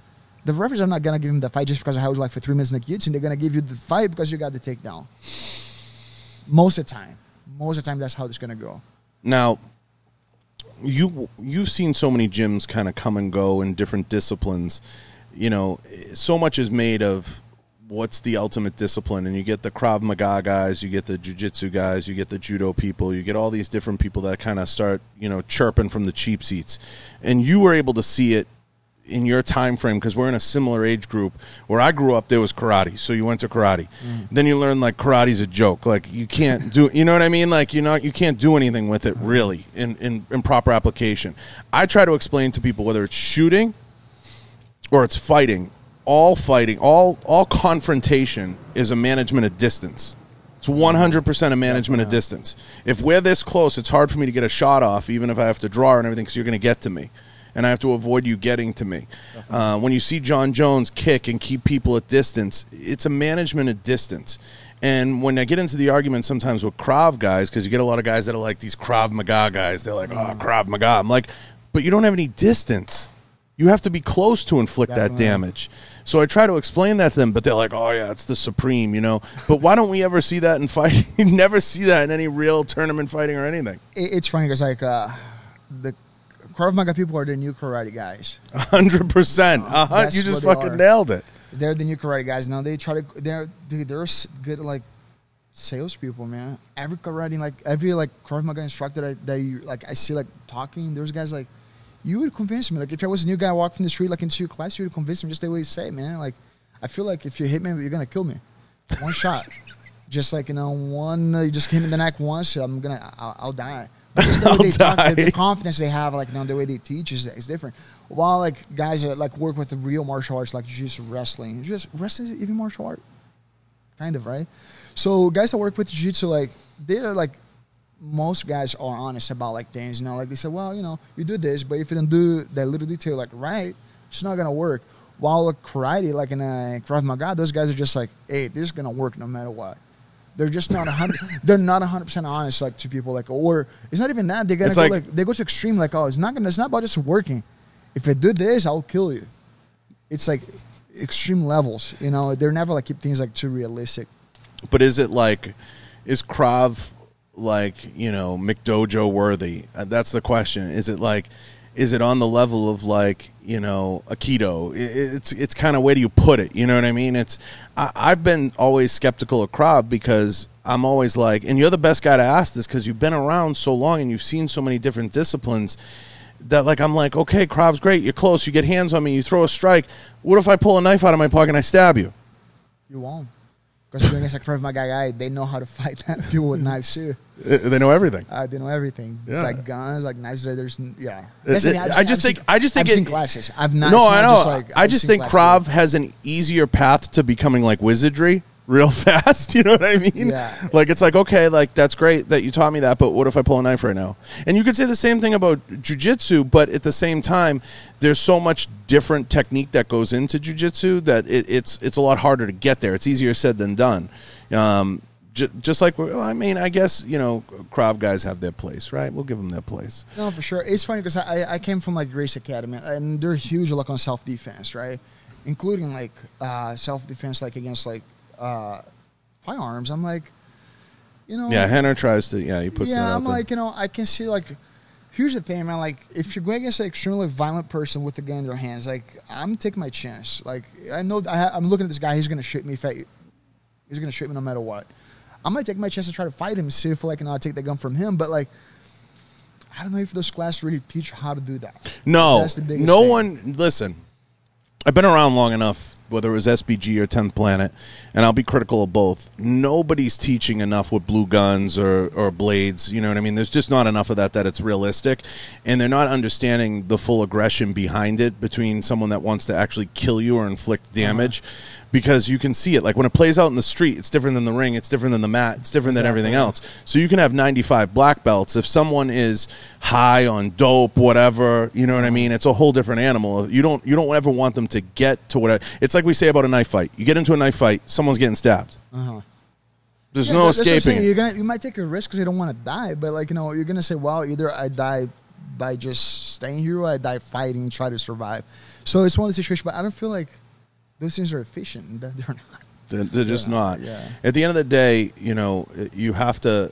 The referees are not going to give him the fight just because I held you like for 3 minutes in the guillotine. They're going to give you the fight because you got the takedown. Most of the time. Most of the time, that's how it's going to go. Now, you've seen so many gyms kind of come and go in different disciplines. So much is made of what's the ultimate discipline, and you get the Krav Maga guys, you get the Jiu-Jitsu guys, you get the judo people, you get all these different people that kind of start, chirping from the cheap seats, and you were able to see it in your time frame because we're in a similar age group. Where I grew up, there was karate, so you went to karate. Then you learn like karate's a joke, like you can't do, you know what I mean, like you can't do anything with it really in proper application. I try to explain to people whether it's shooting or it's fighting, all confrontation is a management of distance. It's 100% a management of distance. If we're this close, it's hard for me to get a shot off, even if I have to draw and everything, because you're going to get to me. And I have to avoid you getting to me. When you see John Jones kick and keep people at distance, it's a management of distance. And when I get into the argument sometimes with Krav guys, because you get a lot of guys that are like these Krav Maga guys, they're like, oh, Krav Maga. I'm like, but you don't have any distance. You have to be close to inflict that damage. So I try to explain that to them, but they're like, oh, yeah, it's the supreme, But why don't we ever see that in fighting? You never see that in any real tournament fighting or anything. It's funny because, like, the Krav Maga people are the new karate guys. 100%. You just fucking nailed it. They're the new karate guys. Now they try to. They're good like salespeople, man. Every karate, every Krav Maga instructor that I see talking. There's guys like, you would convince me. Like if I was a new guy walking the street into your class, you would convince me just the way you say, man. Like I feel like if you hit me, you're gonna kill me. One shot, just you just hit me in the neck once, I'll die. Just the way they talk, the confidence they have, the way they teach is different. While guys that work with the real martial arts, like jiu-jitsu, wrestling, wrestling is even martial art, kind of, right? So guys that work with jiu-jitsu, they're most guys are honest about things. They say, well, you do this, but if you don't do that little detail right, it's not gonna work. While karate, in a Krav Maga, those guys are just hey, this is gonna work no matter what. They're just not 100. They're not 100% honest to people or it's not even that they're gonna go they go to extreme oh it's not about just working. If I do this, I'll kill you. It's extreme levels. They're never keep things too realistic. But is it is Krav McDojo worthy? That's the question. Is it on the level of Aikido? It's kind of where do you put it? You know what I mean? I've been always skeptical of Krav because I'm always and you're the best guy to ask this because you've been around so long and you've seen so many different disciplines that I'm okay, Krav's great. You're close. You get hands on me. You throw a strike. What if I pull a knife out of my pocket and I stab you? You won't. Because against a Krav Maga guy, they know how to fight people with knives too. They know everything. They know everything. Yeah. Guns, knives. There's I just think I've seen classes. I've not. No, I know. I just think Krav has an easier path to becoming wizardry real fast. You know what I mean? Yeah. It's okay, that's great that you taught me that, but what if I pull a knife right now? And you could say the same thing about jiu-jitsu, but at the same time, there's so much different technique that goes into jiu-jitsu that it's a lot harder to get there. It's easier said than done. Just I guess, Krav guys have their place, right? We'll give them their place. No, for sure. It's funny because I came from Grace Academy, and they're huge on self-defense, right? Including self-defense against firearms. I'm yeah, Henner tries to, he puts that out there. I can see here's the thing, man, if you're going against an extremely violent person with a gun in their hands, I'm taking my chance. I know I'm looking at this guy, he's gonna shoot me he's gonna shoot me no matter what. I'm gonna take my chance to try to fight him and see if I'll take the gun from him, but I don't know if those classes really teach how to do that. No, that's the biggest no thing. one. Listen, I've been around long enough, whether it was SBG or 10th Planet, and I'll be critical of both. Nobody's teaching enough with blue guns or blades. You know what I mean? There's just not enough of that it's realistic, and they're not understanding the full aggression behind it between someone that wants to actually kill you or inflict damage. Because you can see it. When it plays out in the street, it's different than the ring, it's different than the mat, it's different than everything else. So you can have 95 black belts. If someone is high on dope, whatever, you know what I mean? It's a whole different animal. You don't ever want them to get to what it's like we say about a knife fight. You get into a knife fight, someone's getting stabbed. There's no escaping it. You might take a risk because you don't want to die, but you're gonna say, well, either I die by just staying here or I die fighting and try to survive. So it's one of the situations, but I don't feel those things are efficient. They're not. They're just not. Yeah. At the end of the day, you have to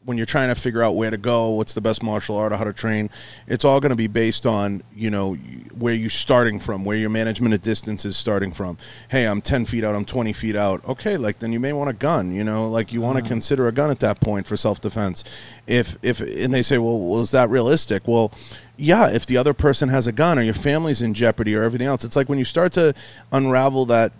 when you're trying to figure out where to go, what's the best martial art or how to train, it's all going to be based on, you know, where you're starting from, where your management of distance is starting from. Hey, I'm 10 feet out, I'm 20 feet out. Okay, like then you may want a gun, you know, like you want to consider a gun at that point for self-defense. If and they say, well, is that realistic? Well, yeah, if the other person has a gun or your family's in jeopardy or everything else, it's like when you start to unravel that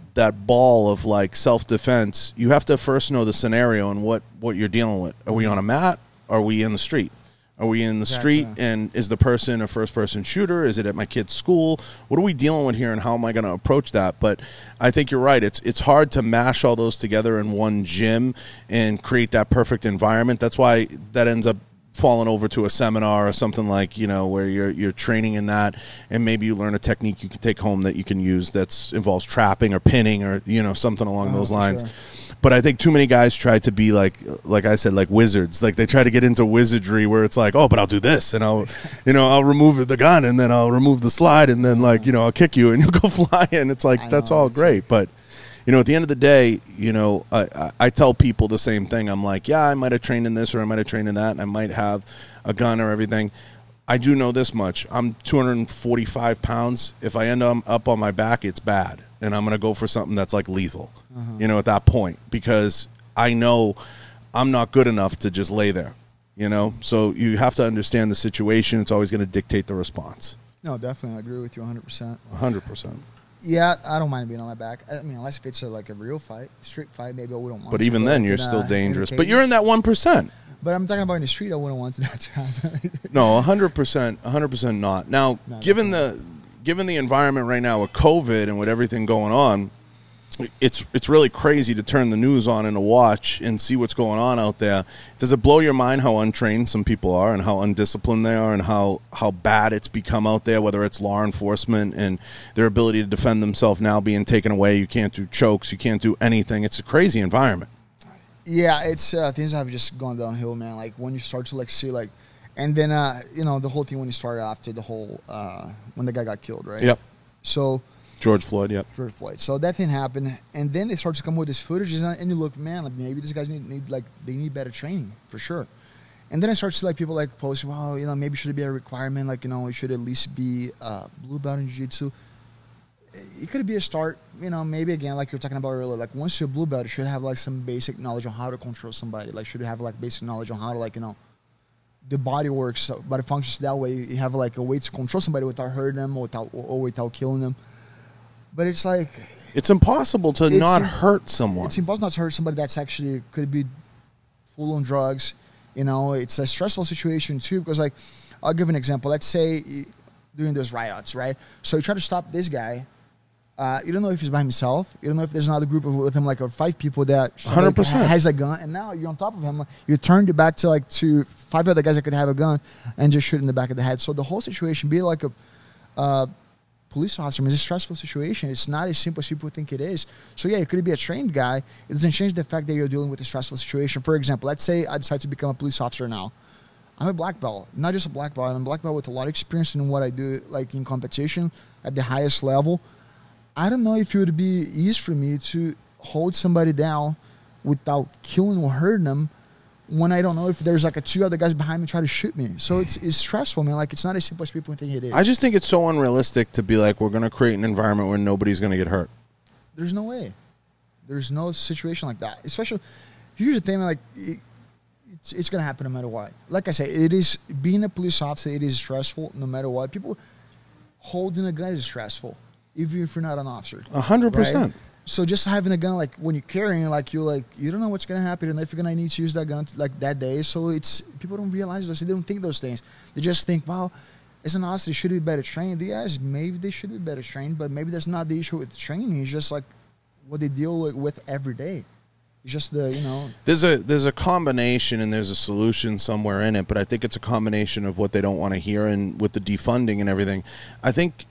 ball of like self-defense, you have to first know the scenario and what you're dealing with. Are we on a mat? Are we in the street? Are we in the street, and is the person a first-person shooter? Is it at my kid's school? What are we dealing with here, and how am I going to approach that? But I think you're right. It's hard to mash all those together in one gym and create that perfect environment. That's why that ends up falling over to a seminar or something, like, you know, where you're training in that, and maybe you learn a technique you can take home that you can use that involves trapping or pinning or, you know, something along those lines. Sure. But I think too many guys try to be like I said, like wizards. Like they try to get into wizardry where it's like, oh, but I'll do this, and I'll, you know, I'll remove the gun, and then I'll remove the slide, and then like, you know, I'll kick you and you'll go flying. It's like, that's all great, but you know, at the end of the day, you know, I tell people the same thing. I'm like, yeah, I might have trained in this or I might have trained in that, and I might have a gun or everything. I do know this much. I'm 245 pounds. If I end up on my back, it's bad, and I'm going to go for something that's like lethal, you know, at that point, because I know I'm not good enough to just lay there, you know. So you have to understand the situation. It's always going to dictate the response. No, definitely. I agree with you 100%. 100%. Yeah, I don't mind being on my back. I mean, unless if it's like a real fight, street fight, maybe I wouldn't want to. But even then, you're still dangerous. But you're in that 1%. But I'm talking about in the street, I wouldn't want that to happen. No, 100% not. Now, given the environment right now with COVID and with everything going on, it's really crazy to turn the news on and to watch and see what's going on out there. Does it blow your mind how untrained some people are and how undisciplined they are and how bad it's become out there, whether it's law enforcement and their ability to defend themselves now being taken away? You can't do chokes. You can't do anything. It's a crazy environment. Yeah, it's things have just gone downhill, man. Like when you start to like see like, and then you know, the whole thing when you started after the whole when the guy got killed, right? Yep. So George Floyd, yep. George Floyd. So that thing happened, and then they start to come with this footage, and you look, man, like maybe these guys need like they need better training for sure. And then I start to see like people like posting, well, you know, maybe should it be a requirement, like, you know, it should at least be blue belt in jiu-jitsu. It could be a start, you know, maybe again, like you were talking about earlier, like once you're a blue belt, you should have like some basic knowledge on how to control somebody. Like should have like basic knowledge on how to, like, you know, the body works, body functions that way. You have like a way to control somebody without hurting them or without killing them. But it's like, it's impossible to not hurt someone. It's impossible not to hurt somebody that's actually could be full on drugs. You know, it's a stressful situation too, because like, I'll give an example. Let's say during those riots, right? So you try to stop this guy. You don't know if he's by himself. You don't know if there's another group with him, like 5 people that 100% has a gun, and now you're on top of him. You turned your back to like 5 other guys that could have a gun and just shoot in the back of the head. So the whole situation be like a police officer. I mean, it's a stressful situation. It's not as simple as people think it is. So yeah, it could be a trained guy. It doesn't change the fact that you're dealing with a stressful situation. For example, let's say I decide to become a police officer now. I'm a black belt, not just a black belt. I'm a black belt with a lot of experience in what I do, like in competition at the highest level. I don't know if it would be easy for me to hold somebody down without killing or hurting them when I don't know if there's like 2 other guys behind me trying to shoot me. So it's stressful, man. Like it's not as simple as people think it is. I just think it's so unrealistic to be like, we're going to create an environment where nobody's going to get hurt. There's no way. There's no situation like that. Especially, here's the thing, like it's going to happen no matter what. Like I say, it is being a police officer. It is stressful no matter what. People holding a gun is stressful, even if you're not an officer. 100%. Right? So just having a gun, like when you're carrying, like you don't know what's gonna happen and if you're gonna need to use that gun like that day. So it's people don't realize those. They don't think those things. They just think, well, as an officer, they should be better trained. Yes, maybe they should be better trained, but maybe that's not the issue with training. It's just like what they deal with every day. It's just the, you know. There's a combination and there's a solution somewhere in it, but I think it's a combination of what they don't want to hear and with the defunding and everything. I think.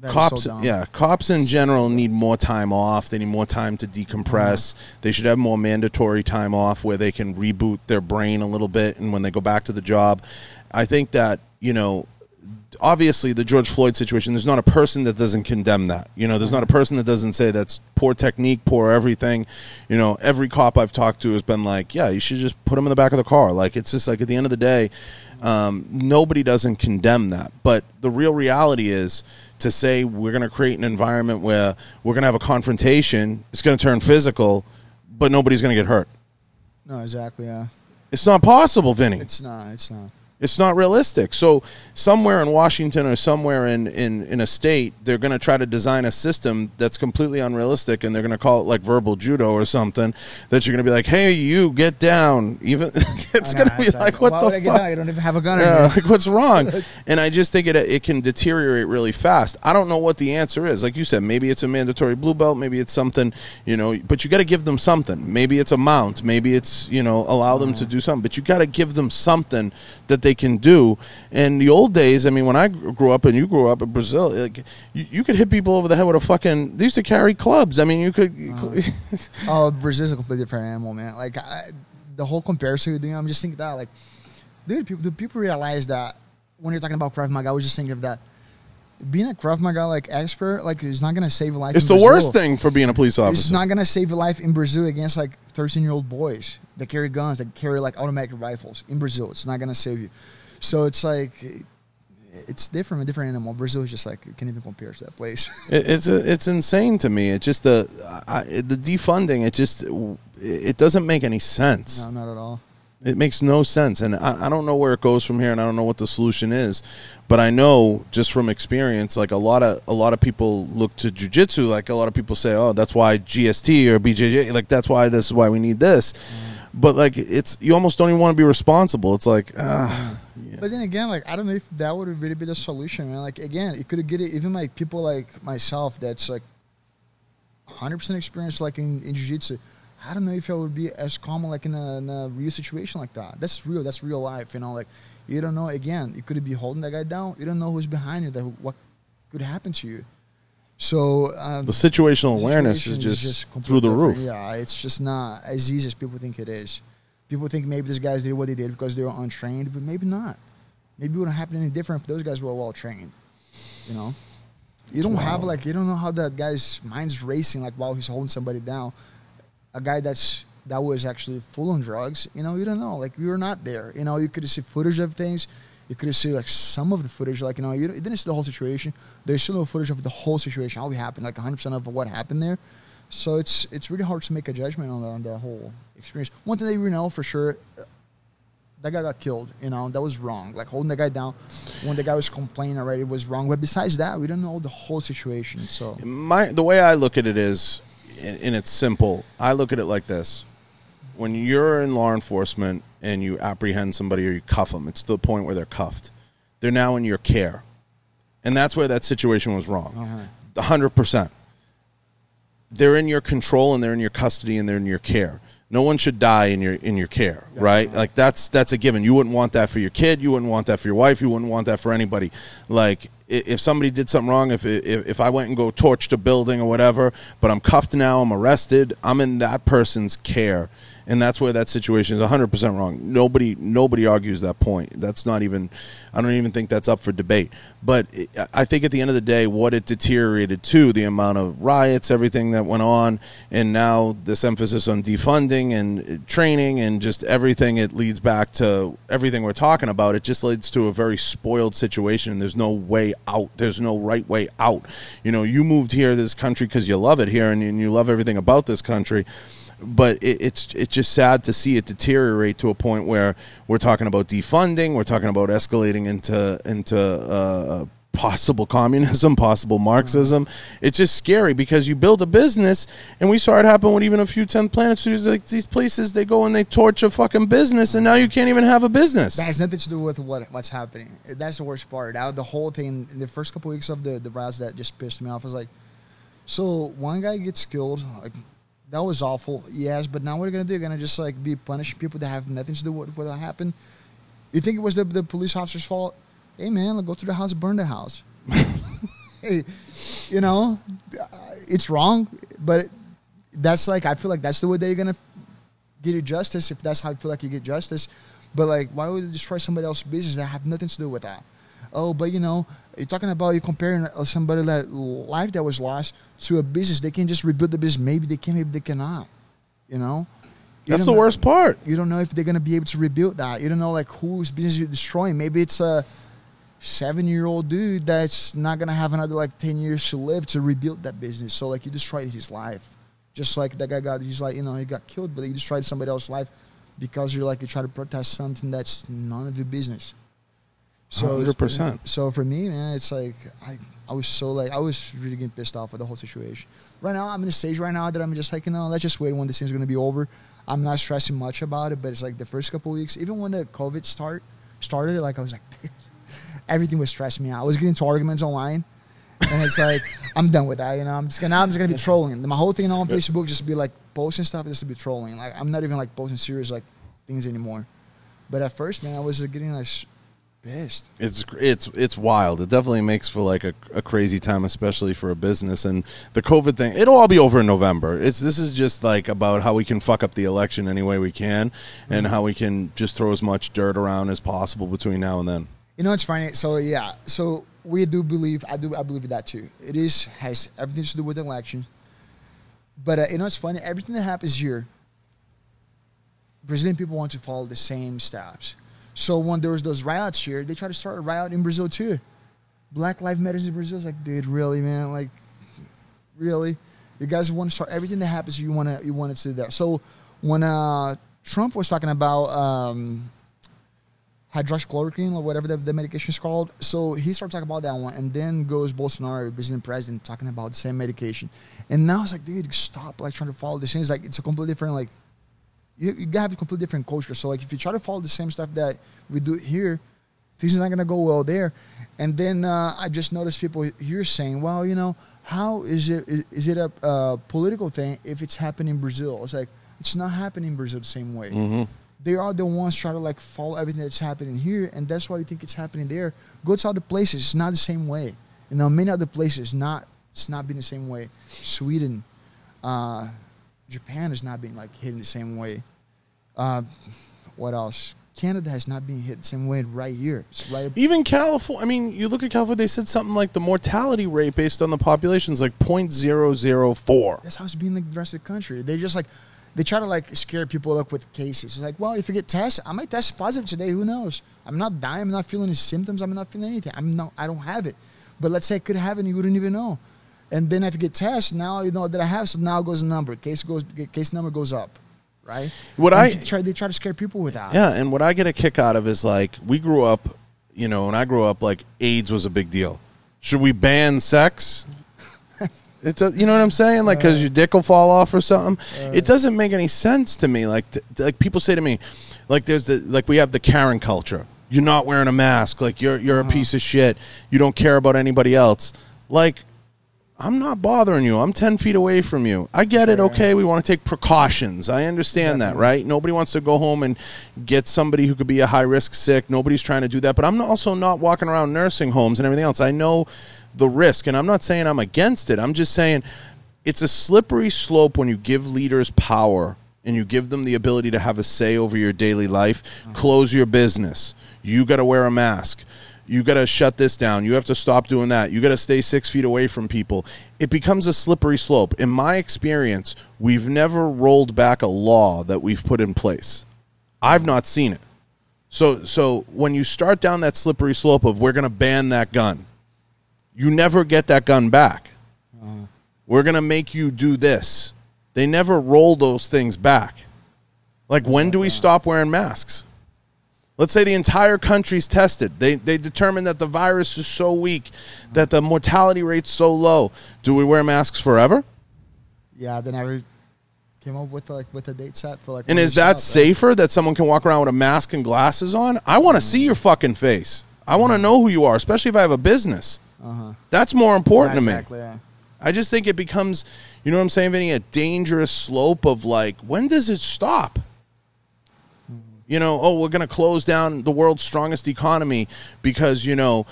Cops in general need more time off. They need more time to decompress. They should have more mandatory time off where they can reboot their brain a little bit, and when they go back to the job, I think that, you know, obviously the George Floyd situation, there's not a person that doesn't condemn that. You know, there's not a person that doesn't say that's poor technique, poor everything. You know, every cop I've talked to has been like, yeah, you should just put him in the back of the car. Like, it's just like, at the end of the day, nobody doesn't condemn that. But the real reality is, to say we're going to create an environment where we're going to have a confrontation, it's going to turn physical, but nobody's going to get hurt. No, exactly, yeah. It's not possible, Vinny. It's not. It's not realistic. So somewhere in Washington or somewhere in a state, they're going to try to design a system that's completely unrealistic, and they're going to call it like verbal judo or something, that you're going to be like, hey, you, get down. Even it's going to be like, what the fuck? I don't even have a gun. Yeah, like, what's wrong? And I just think it can deteriorate really fast. I don't know what the answer is. Like you said, maybe it's a mandatory blue belt. Maybe it's something, you know, but you got to give them something. Maybe it's a mount. Maybe it's, you know, allow them to do something. But you got to give them something that they can do. And the old days, I mean, when I grew up and you grew up in Brazil, like, you could hit people over the head with a fucking, they used to carry clubs. I mean, you could. Brazil's a completely different animal, man. Like, the whole comparison you're doing, I'm just thinking that, like, dude, do people realize that when you're talking about Krav Maga, I was just thinking of that. Being a Krav Maga, like, expert, like, is not going to save a life. It's the worst thing for being a police officer. It's not going to save a life in Brazil against, like, 13-year-old boys that carry guns, that carry, like, automatic rifles. In Brazil, it's not going to save you. So it's like, it's different, a different animal. Brazil is just like, it can't even compare to that place. It's insane to me. It just the defunding. It doesn't make any sense. No, not at all. It makes no sense, and I don't know where it goes from here, and I don't know what the solution is. But I know just from experience, like, a lot of people look to jiu-jitsu. Like, a lot of people say, oh, that's why GST or BJJ. Like, that's why this is why we need this. But, like, it's, you almost don't even want to be responsible. It's like, yeah. But then again, like, I don't know if that would really be the solution, man. Like, again, it could get it, even like people like myself that's like 100% experienced, like, in jiu-jitsu. I don't know if it would be as common, like, in a real situation like that. That's real life, you know. Like, you don't know, again, you could be holding that guy down. You don't know who's behind you, what could happen to you. So the situational awareness is just through the roof. Yeah, it's just not as easy as people think it is. People think maybe these guys did what they did because they were untrained, but maybe not. Maybe it wouldn't happen any different if those guys were well trained. You know, you don't have, like, you don't know how that guy's mind's racing, like, while he's holding somebody down. A guy that was actually full on drugs, you know, you don't know. Like, we were not there. You know, you could see footage of things. You could see, like, some of the footage, like, you know, you didn't see the whole situation. There's still no footage of the whole situation, how it happened, like 100% of what happened there. So it's really hard to make a judgment on the whole experience. One thing that we know for sure, that guy got killed, you know, that was wrong. Like, holding the guy down when the guy was complaining already was wrong. But besides that, we don't know the whole situation. So the way I look at it is, and it's simple, I look at it like this. When you're in law enforcement and you apprehend somebody or you cuff them, it's to the point where they're cuffed. They're now in your care. And that's where that situation was wrong. 100%. They're in your control, and they're in your custody, and they're in your care. No one should die in your care, right? Like, that's a given. You wouldn't want that for your kid. You wouldn't want that for your wife. You wouldn't want that for anybody. Like, if somebody did something wrong, if I went and go torched a building or whatever, but I'm cuffed now, I'm arrested, I'm in that person's care. And that's where that situation is 100% wrong. Nobody argues that point. That's not even, I don't even think that's up for debate. But I think at the end of the day, what it deteriorated to, the amount of riots, everything that went on, and now this emphasis on defunding and training and just everything, it leads back to everything we're talking about. It just leads to a very spoiled situation. There's no way out. There's no right way out. You know, you moved here to this country because you love it here and you love everything about this country. But it's just sad to see it deteriorate to a point where we're talking about defunding, we're talking about escalating into possible communism, possible Marxism. It's just scary because you build a business, and we saw it happen with even a few 10th Planet studios. Like, these places, they go and they torch a fucking business, and now you can't even have a business. That has nothing to do with what's happening. That's the worst part. Now, the whole thing, in the first couple weeks of the riots, that just pissed me off. I was like, so one guy gets killed, like, that was awful, yes, but now what are you going to do? You're going to just, like, be punishing people that have nothing to do with what happened? You think it was the police officer's fault? Hey, man, go to the house, burn the house. Hey, you know, it's wrong, but that's, like, I feel like that's the way that you're going to get your justice, if that's how you feel like you get justice. But, like, why would you destroy somebody else's business that have nothing to do with that? Oh, but you're talking about you comparing somebody that life that was lost to a business. They can just rebuild the business. Maybe they can, maybe they cannot. That's the worst part. You don't know if they're gonna be able to rebuild that. You don't know like whose business you're destroying. Maybe it's a 7-year-old dude that's not gonna have another like 10 years to live to rebuild that business. So like you destroyed his life, just like that guy he got killed, but you destroyed somebody else's life because you try to protest something that's none of your business. So 100%. So for me, man, it's like I was really getting pissed off with the whole situation. Right now, I'm in a stage right now that I'm just like, let's just wait when this thing's gonna be over. I'm not stressing much about it, but it's like the first couple of weeks, even when the COVID started, like I was like, everything was stressing me out. I was getting into arguments online, and it's like I'm done with that. I'm just gonna be trolling. My whole thing on Facebook just be like posting stuff just to be trolling. Like I'm not even like posting serious like things anymore. But at first, man, I was getting like pissed. It's wild. It definitely makes for like a crazy time, especially for a business. And the COVID thing, it'll all be over in November. This is just like about how we can fuck up the election any way we can, and how we can just throw as much dirt around as possible between now and then. It's funny. So yeah, so we do believe. I believe in that too. It has everything to do with the election. But it's funny. Everything that happens here, Brazilian people want to follow the same steps. So when there was those riots here, they tried to start a riot in Brazil too. Black Lives Matter in Brazil. It's like, dude, really, man? Like, really? You guys want to start everything that happens, you want it to do that. So when Trump was talking about hydroxychloroquine or whatever the medication is called, so he started talking about that one, and then goes Bolsonaro, Brazilian president, talking about the same medication. And now it's like, dude, stop like trying to follow this thing. It's like it's a completely different like. You gotta have a completely different culture. So like if you try to follow the same stuff that we do here, things are not gonna go well there. And then I just noticed people here saying, well, how is it a political thing if it's happening in Brazil? It's like it's not happening in Brazil the same way. Mm-hmm. They are the ones trying to like follow everything that's happening here, and that's why you think it's happening there. Go to other places, it's not the same way. Many other places it's not been the same way. Sweden, Japan has not been like hit in the same way. What else? Canada has not been hit the same way right here. It's right. Even California. I mean, you look at California. They said something like the mortality rate based on the population is like 0.004. That's how it's been like the rest of the country. They just like they try to like scare people up with cases. It's like, well, if you get tested, I might test positive today. Who knows? I'm not dying. I'm not feeling any symptoms. I'm not feeling anything. I don't have it. But let's say I could have it and you wouldn't even know. And then if you get tested, now you know that I have. So now goes the number. Case number goes up. Right? They try to scare people with that. Yeah, and what I get a kick out of is like we grew up, when I grew up, like AIDS was a big deal. Should we ban sex? You know what I'm saying? Like, because your dick will fall off or something. It doesn't make any sense to me. Like people say to me, like we have the Karen culture. You're not wearing a mask. Like you're a piece of shit. You don't care about anybody else. Like, I'm not bothering you. I'm 10 feet away from you. I get it. Okay, we want to take precautions. I understand that, right? Nobody wants to go home and get somebody who could be a high-risk sick. Nobody's trying to do that. But I'm also not walking around nursing homes and everything else. I know the risk, and I'm not saying I'm against it. I'm just saying it's a slippery slope when you give leaders power and you give them the ability to have a say over your daily life. Close your business. You got to wear a mask. You got to shut this down. You have to stop doing that. You got to stay 6 feet away from people. It becomes a slippery slope. In my experience, we've never rolled back a law that we've put in place. I've not seen it. So when you start down that slippery slope of we're going to ban that gun, you never get that gun back. We're going to make you do this. They never roll those things back. Like, when do we stop wearing masks? Let's say the entire country's tested. They determine that the virus is so weak, that the mortality rate's so low. Do we wear masks forever? Yeah, they never came up with a date set for like. And is that safer that someone can walk around with a mask and glasses on? I want to see your fucking face. I want to know who you are, especially if I have a business. That's more important to me. Yeah. I just think it becomes, you know what I'm saying, Vinny, a dangerous slope of like, when does it stop? We're going to close down the world's strongest economy because, the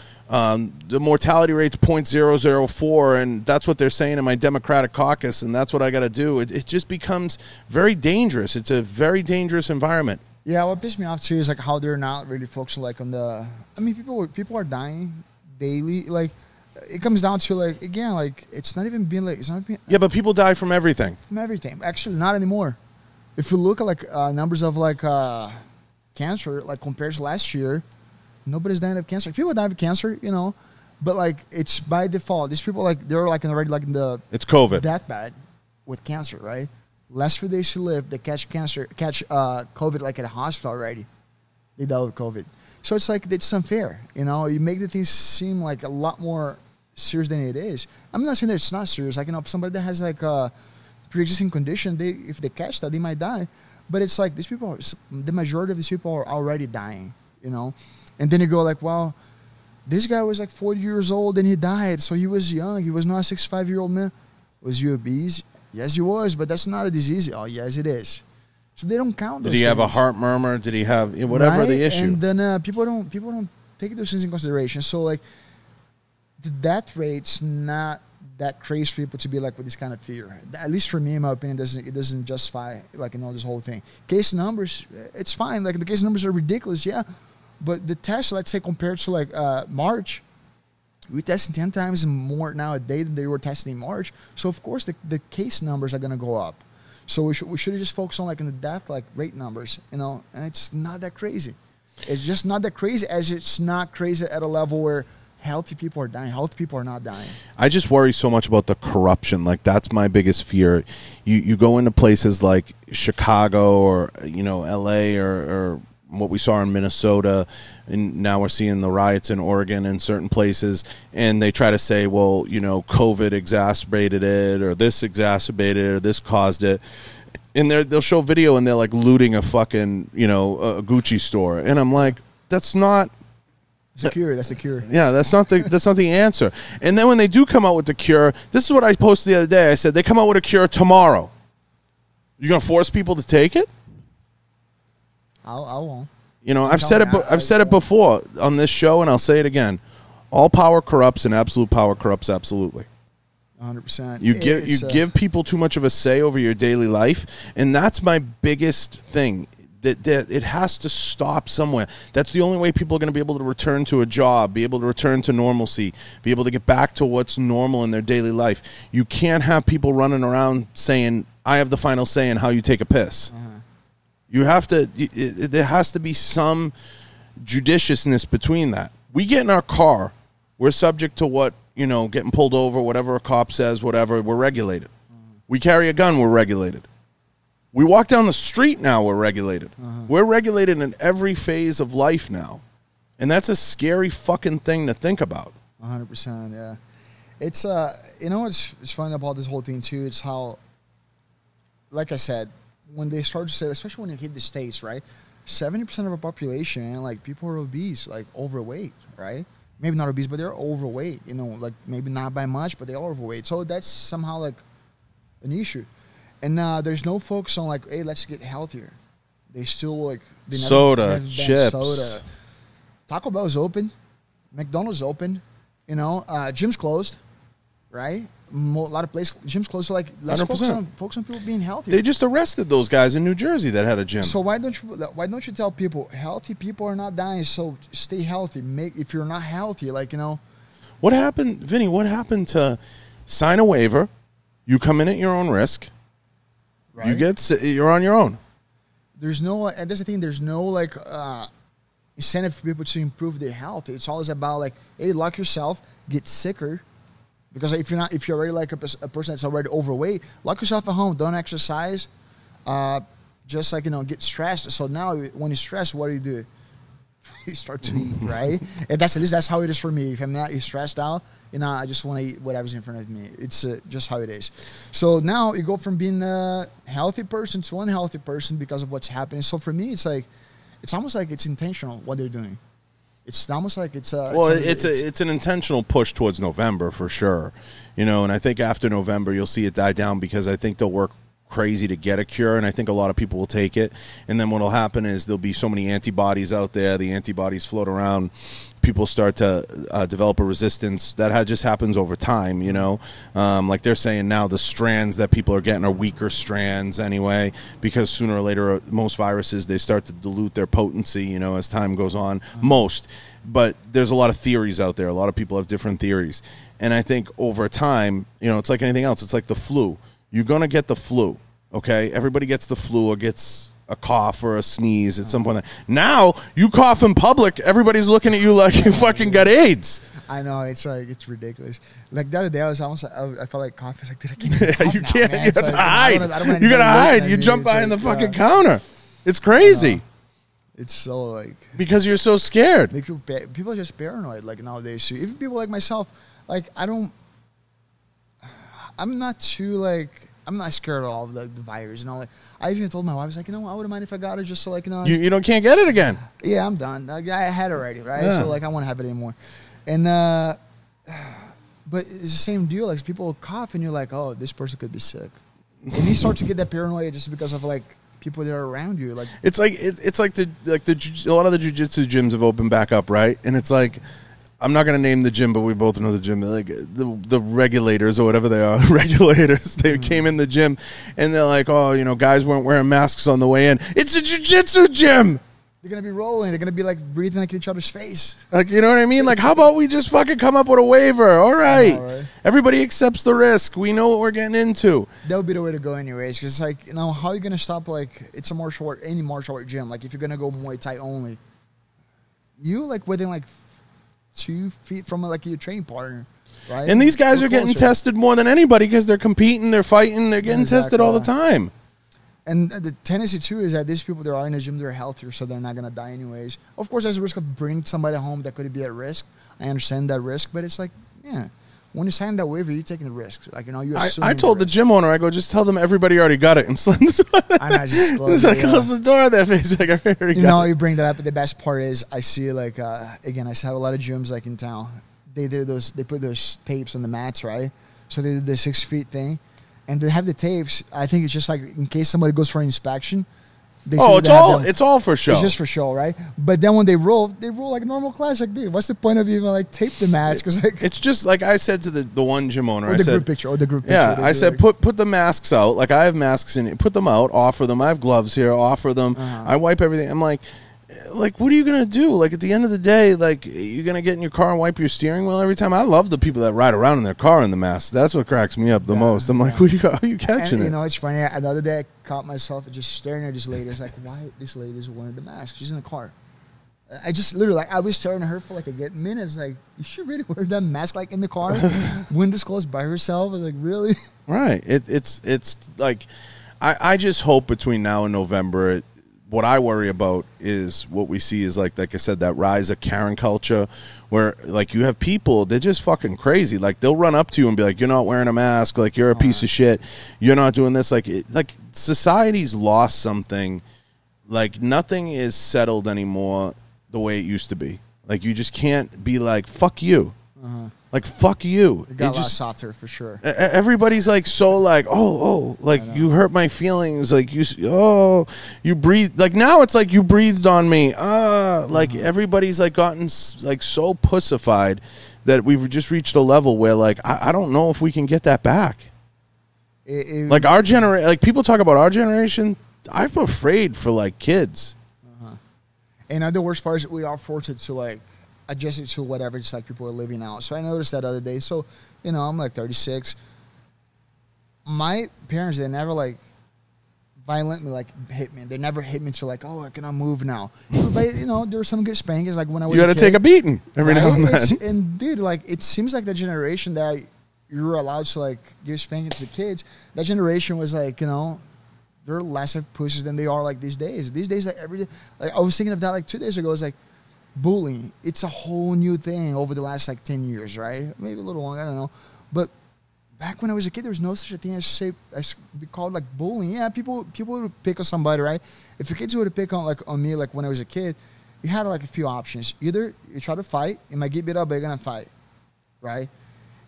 mortality rate's 0.004, and that's what they're saying in my Democratic caucus, and that's what I got to do. It just becomes very dangerous. It's a very dangerous environment. Yeah, what pissed me off too is like how they're not really focusing like on the. I mean, people are dying daily. Like, it comes down to like again, like it's not even being like it's not being Yeah, but people die from everything. from everything. Actually, not anymore. If you look at like numbers of like cancer, like compared to last year, nobody's dying of cancer. People die of cancer, you know, but like it's by default. These people like they're like already like in the It's COVID. deathbed with cancer, right? Last few days to live, they catch COVID like at a hospital already. They die with COVID. So it's like it's unfair, you know. You make the things seem like a lot more serious than it is. I'm not saying that it's not serious. Like, you know, if somebody that has like a pre-existing condition, if they catch that, they might die. But it's like these people, the majority of these people are already dying, you know. And then you go like, well, this guy was like 40 years old and he died, so he was young. He was not a 65-year-old man. Was he obese? Yes, he was, but that's not a disease. Oh, yes, it is. So they don't count. Did he have a heart murmur? Did he have whatever right? the issue? And then people don't take those things in consideration. So like the death rate's not that crazy for people to be like with this kind of fear. At least for me, in my opinion, it doesn't justify like, you know, this whole thing. Case numbers, it's fine. Like the case numbers are ridiculous, yeah. But the test, let's say compared to like March, we're testing 10 times more now a day than they were testing in March. So of course the case numbers are gonna go up. So we should just focus on like in the death like rate numbers, you know, and it's not that crazy. It's just not that crazy as it's not crazy at a level where healthy people are dying. Healthy people are not dying. I just worry so much about the corruption. Like that's my biggest fear. You go into places like Chicago or, you know, LA or what we saw in Minnesota, and now we're seeing the riots in Oregon and certain places, and they try to say, well, you know, COVID exacerbated it, or this exacerbated it, or this caused it. And they'll show video and they're like looting a fucking, you know, a Gucci store. And I'm like, that's not... It's a cure. That's the cure. Yeah, that's not the answer. And then when they do come out with the cure, this is what I posted the other day. I said, they come out with a cure tomorrow. You going to force people to take it? I won't. You know, I've said it before on this show, and I'll say it again. All power corrupts, and absolute power corrupts absolutely. 100%. You give people too much of a say over your daily life, and that's my biggest thing. That it has to stop somewhere. That's the only way people are going to be able to return to a job, be able to return to normalcy, be able to get back to what's normal in their daily life. You can't have people running around saying, I have the final say in how you take a piss. Uh-huh. You have to. There has to be some judiciousness between that. We get in our car, we're subject to what, you know, getting pulled over, whatever a cop says, whatever. We're regulated. We carry a gun, we're regulated. We walk down the street now, we're regulated. We're regulated in every phase of life now, and that's a scary fucking thing to think about. 100%. Yeah, it's you know what's fun about this whole thing too? It's how, like I said, when they start to say, especially when you hit the States, right? 70% of our population, like people are obese, like overweight, right? Maybe not obese, but they're overweight. You know, like maybe not by much, but they're overweight. So that's somehow like an issue. And there's no focus on like, hey, let's get healthier. They still like soda, chips, soda. Taco Bell's open, McDonald's open. You know, gym's closed, right? A lot of places, gyms closed. So like, let's focus on people being healthy. They just arrested those guys in New Jersey that had a gym. So why don't you tell people healthy people are not dying? So stay healthy. If you're not healthy, like, you know, what happened, Vinny? What happened to sign a waiver? You come in at your own risk. Right. You're on your own. There's no, and that's the thing. There's no like incentive for people to improve their health. It's always about like, hey, lock yourself, get sicker, because if you're already like a person that's already overweight, lock yourself at home. Don't exercise. Just like, you know, get stressed. So now when you're stressed, what do? You start to eat, right? And at least that's how it is for me. If I'm not stressed out, you know, I just want to eat whatever's in front of me. It's just how it is. So now you go from being a healthy person to an unhealthy person because of what's happening. So for me, it's almost like it's intentional what they're doing. It's almost like it's an intentional push towards November for sure, you know. And I think after November you'll see it die down because I think they'll work crazy to get a cure, and I think a lot of people will take it. And then what'll happen is there'll be so many antibodies out there. The antibodies float around. People start to develop a resistance. That just happens over time, you know. Like they're saying now, the strands that people are getting are weaker strands anyway, because sooner or later, most viruses, they start to dilute their potency, you know, as time goes on. Most. But there's a lot of theories out there. A lot of people have different theories. And I think over time, you know, it's like anything else. It's like the flu. You're going to get the flu, okay? Everybody gets the flu or gets a cough or a sneeze at some point. Now, you cough in public, everybody's looking at you like you fucking got AIDS. I know, it's like, it's ridiculous. Like the other day, I was almost, I felt like coughing. I was like, dude, I can't cough You now, can't, man. you have It's to like, hide. I don't You gotta hide. You me. jump It's behind the like, fucking counter. It's crazy. It's so like, Because you're so scared. people are just paranoid like nowadays. So even people like myself, like I'm not too like, I'm not scared at all of the virus. You know, like I even told my wife, I was like, you know, I wouldn't mind if I got it just so like, you know, You can't get it again. yeah, I'm done. Like, I had it already, right? Yeah. So like I won't have it anymore. And but it's the same deal. Like people cough and you're like, oh, this person could be sick, and you start to get that paranoia just because of like people that are around you. Like It's like a lot of the jiu-jitsu gyms have opened back up, right? And it's like, I'm not going to name the gym, but we both know the gym. Like the regulators or whatever they are, regulators, they came in the gym and they're like, oh, you know, guys weren't wearing masks on the way in. It's a jiu-jitsu gym. they're gonna be rolling. They're gonna be like breathing like each other's face. Like, you know what I mean? Like, how about we just fucking come up with a waiver? All right. Right. Everybody accepts the risk. We know what we're getting into. That would be the way to go anyways. Because it's like, you know, how are you gonna stop like, it's a any martial art gym. Like if you're gonna go Muay Thai only, you like within like 2 feet from like your training partner, right? And these guys We're are getting closer. tested more than anybody because they're competing, they're fighting, they're getting tested all the time. And the tendency too is that these people that are in the gym, they're healthier, so they're not gonna die anyways. Of course, there's a risk of bringing somebody home that could be at risk. I understand that risk, but it's like, yeah, when you sign that waiver, you're taking the risk. Like, you know, you. I told the gym owner, I go, just tell them everybody already got it and slam the door. I know, just close the door on their face. Like, I already you got know, it. you bring that up, but the best part is I see like again, I have a lot of gyms like in town. They put those tapes on the mats, right? So they do the 6 feet thing, and they have the tapes. I think it's just like in case somebody goes for an inspection. It's all for show. It's just for show, right? But then when they roll like a normal class. Like, dude, what's the point of even like tape the mats? Because like It's just like I said to the one gym owner. or I the said, group picture, yeah, I said, put the masks out. Like, I have masks in it. Put them out. Offer them. I have gloves here. Offer them. I wipe everything. I'm like, what are you going to do? Like, at the end of the day, like, you're going to get in your car and wipe your steering wheel every time? I love the people that ride around in their car in the mask. That's what cracks me up the most. I'm like, how are you catching it? You know, it's funny. Another day I caught myself just staring at this lady. It's like, why this lady is wearing the mask? She's in the car. I just literally, like, I was staring at her for like a good minute. It's like, is she really wearing that mask like in the car? Windows closed by herself? I was like, really? Right. It's like, I just hope between now and November, what I worry about is what we see is like I said, that rise of Karen culture where like you have people, they're just fucking crazy. Like they'll run up to you and be like, you're not wearing a mask. Like you're a piece of shit. You're not doing this. Like society's lost something. Like nothing is settled anymore the way it used to be. Like you just can't be like, fuck you. Like, fuck you. It got a lot softer for sure. Everybody's like, so like, like you hurt my feelings. Like you breathed. Like now it's like you breathed on me. Like everybody's like gotten like so pussified that we've just reached a level where like, I don't know if we can get that back. Like our generation, like people talk about our generation. I'm afraid for like kids. And the worst part is we are forced to like, adjust it to whatever just like people are living out. So I noticed that other day. So, you know, I'm like 36. My parents, they never like violently like hit me. They never hit me to like, oh, I cannot move now. But you know, there were some good spankings. Like when I was you got to take a beating every now and then. And dude, like it seems like the generation that you were allowed to like give spankings to kids, that generation was like, you know, they're less of pussies than they are like these days. These days, like every day, like I was thinking of that like 2 days ago. It's like, bullying, it's a whole new thing over the last like 10 years, right? Maybe a little longer, I don't know. But back when I was a kid, there was no such a thing as be called like bullying. Yeah, people would pick on somebody, right? If your kids were to pick on me like when I was a kid, you had like a few options. Either you try to fight, you might get beat up, but you're gonna fight, right?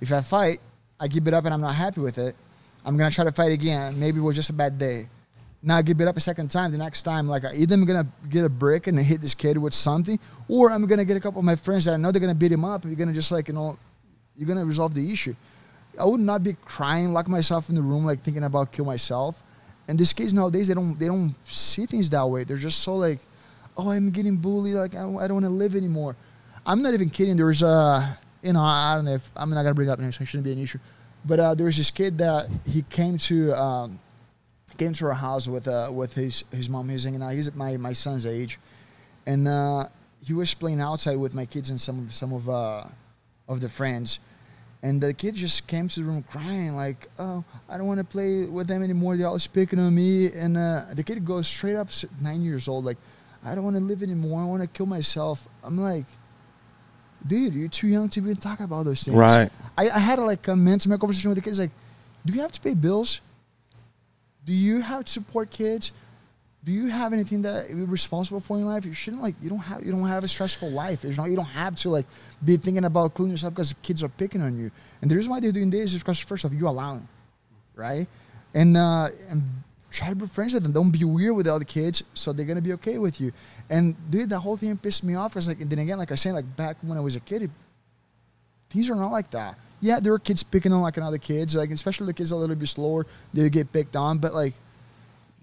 If I fight, I get beat up and I'm not happy with it, I'm going to try to fight again. Maybe it was just a bad day. Now I get beat up a second time. The next time, like, either I'm going to get a brick and hit this kid with something, or I'm going to get a couple of my friends that I know they're going to beat him up, and you're going to just, like, you know, you're going to resolve the issue. I would not be crying, lock myself in the room, like, thinking about kill myself. And these kids nowadays, they don't see things that way. They're just so, like, oh, I'm getting bullied. Like, I don't want to live anymore. I'm not even kidding. There was, you know, I don't know if, I'm not going to bring it up next, so it shouldn't be an issue. But there was this kid that he came to our house with his mom. He was hanging out. He's at my son's age, and he was playing outside with my kids and some of the friends. And the kid just came to the room crying, like, oh, I don't want to play with them anymore. They're all picking on me. And the kid goes straight up, 9 years old, like, I don't want to live anymore. I want to kill myself. I'm like, dude, you're too young to be talking about those things. Right. I had like a mental conversation with the kids, like, do you have to pay bills? Do you have to support kids? Do you have anything that you're responsible for in life? You shouldn't, like, you don't have a stressful life. You don't have to, like, be thinking about cleaning yourself because kids are picking on you. And the reason why they're doing this is because, first off, you allow them, right? And try to be friends with them. Don't be weird with the other kids, so they're gonna be okay with you. And dude, that whole thing pissed me off because, like, and then again, like I said, like, back when I was a kid, things are not like that. Yeah, there were kids picking on, like, other kids, like, especially the kids a little bit slower, they get picked on, but, like,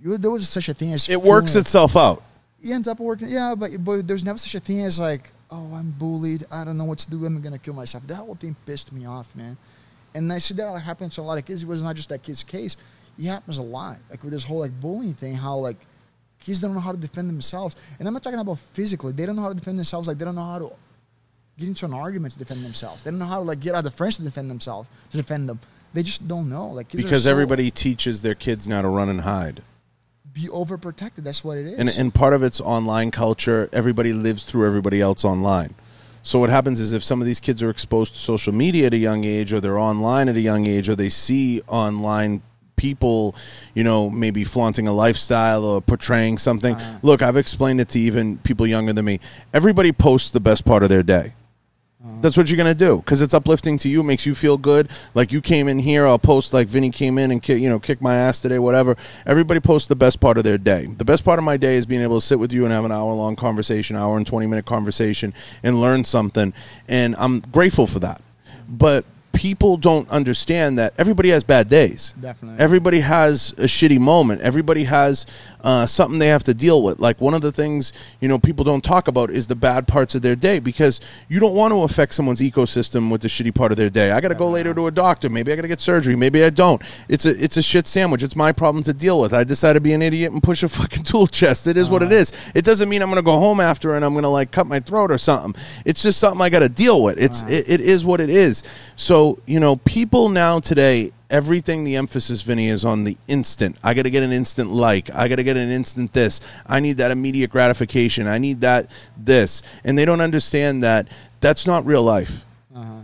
there was such a thing as it works itself out. It ends up working, yeah, but there's never such a thing as, like, oh, I'm bullied, I don't know what to do, I'm gonna kill myself. That whole thing pissed me off, man. And I see that happens to a lot of kids. It was not just that kid's case. It happens a lot, like, with this whole, like, bullying thing, how, like, kids don't know how to defend themselves. And I'm not talking about physically. They don't know how to defend themselves. Like, they don't know how to get into an argument to defend themselves. They don't know how to, like, get other friends to defend themselves, to defend them. They just don't know. Like, kids because everybody teaches their kids now to run and hide. Be overprotected. That's what it is. And part of it's online culture. Everybody lives through everybody else online. So what happens is if some of these kids are exposed to social media at a young age, or they're online at a young age, or they see online people, you know, maybe flaunting a lifestyle or portraying something. Look, I've explained it to even people younger than me. Everybody posts the best part of their day. That's what you're going to do because it's uplifting to you, makes you feel good. Like, you came in here, I'll post like Vinny came in and kicked my ass today, whatever. Everybody posts the best part of their day. The best part of my day is being able to sit with you and have an hour-long conversation, hour and 20-minute conversation, and learn something. And I'm grateful for that. But people don't understand that everybody has bad days. Definitely. Everybody has a shitty moment. Everybody has something they have to deal with. Like, one of the things, you know, people don't talk about is the bad parts of their day, because you don't want to affect someone's ecosystem with the shitty part of their day. I got to go later to a doctor. Maybe I got to get surgery. Maybe I don't. It's a shit sandwich. It's my problem to deal with. I decided to be an idiot and push a fucking tool chest. It is what it is. It doesn't mean I'm going to go home after and I'm going to, like, cut my throat or something. It's just something I got to deal with. It is what it is. So, you know, people now today, everything, the emphasis, Vinny, is on the instant. I got to get an instant like. I got to get an instant this. I need that immediate gratification. I need that this. And they don't understand that that's not real life.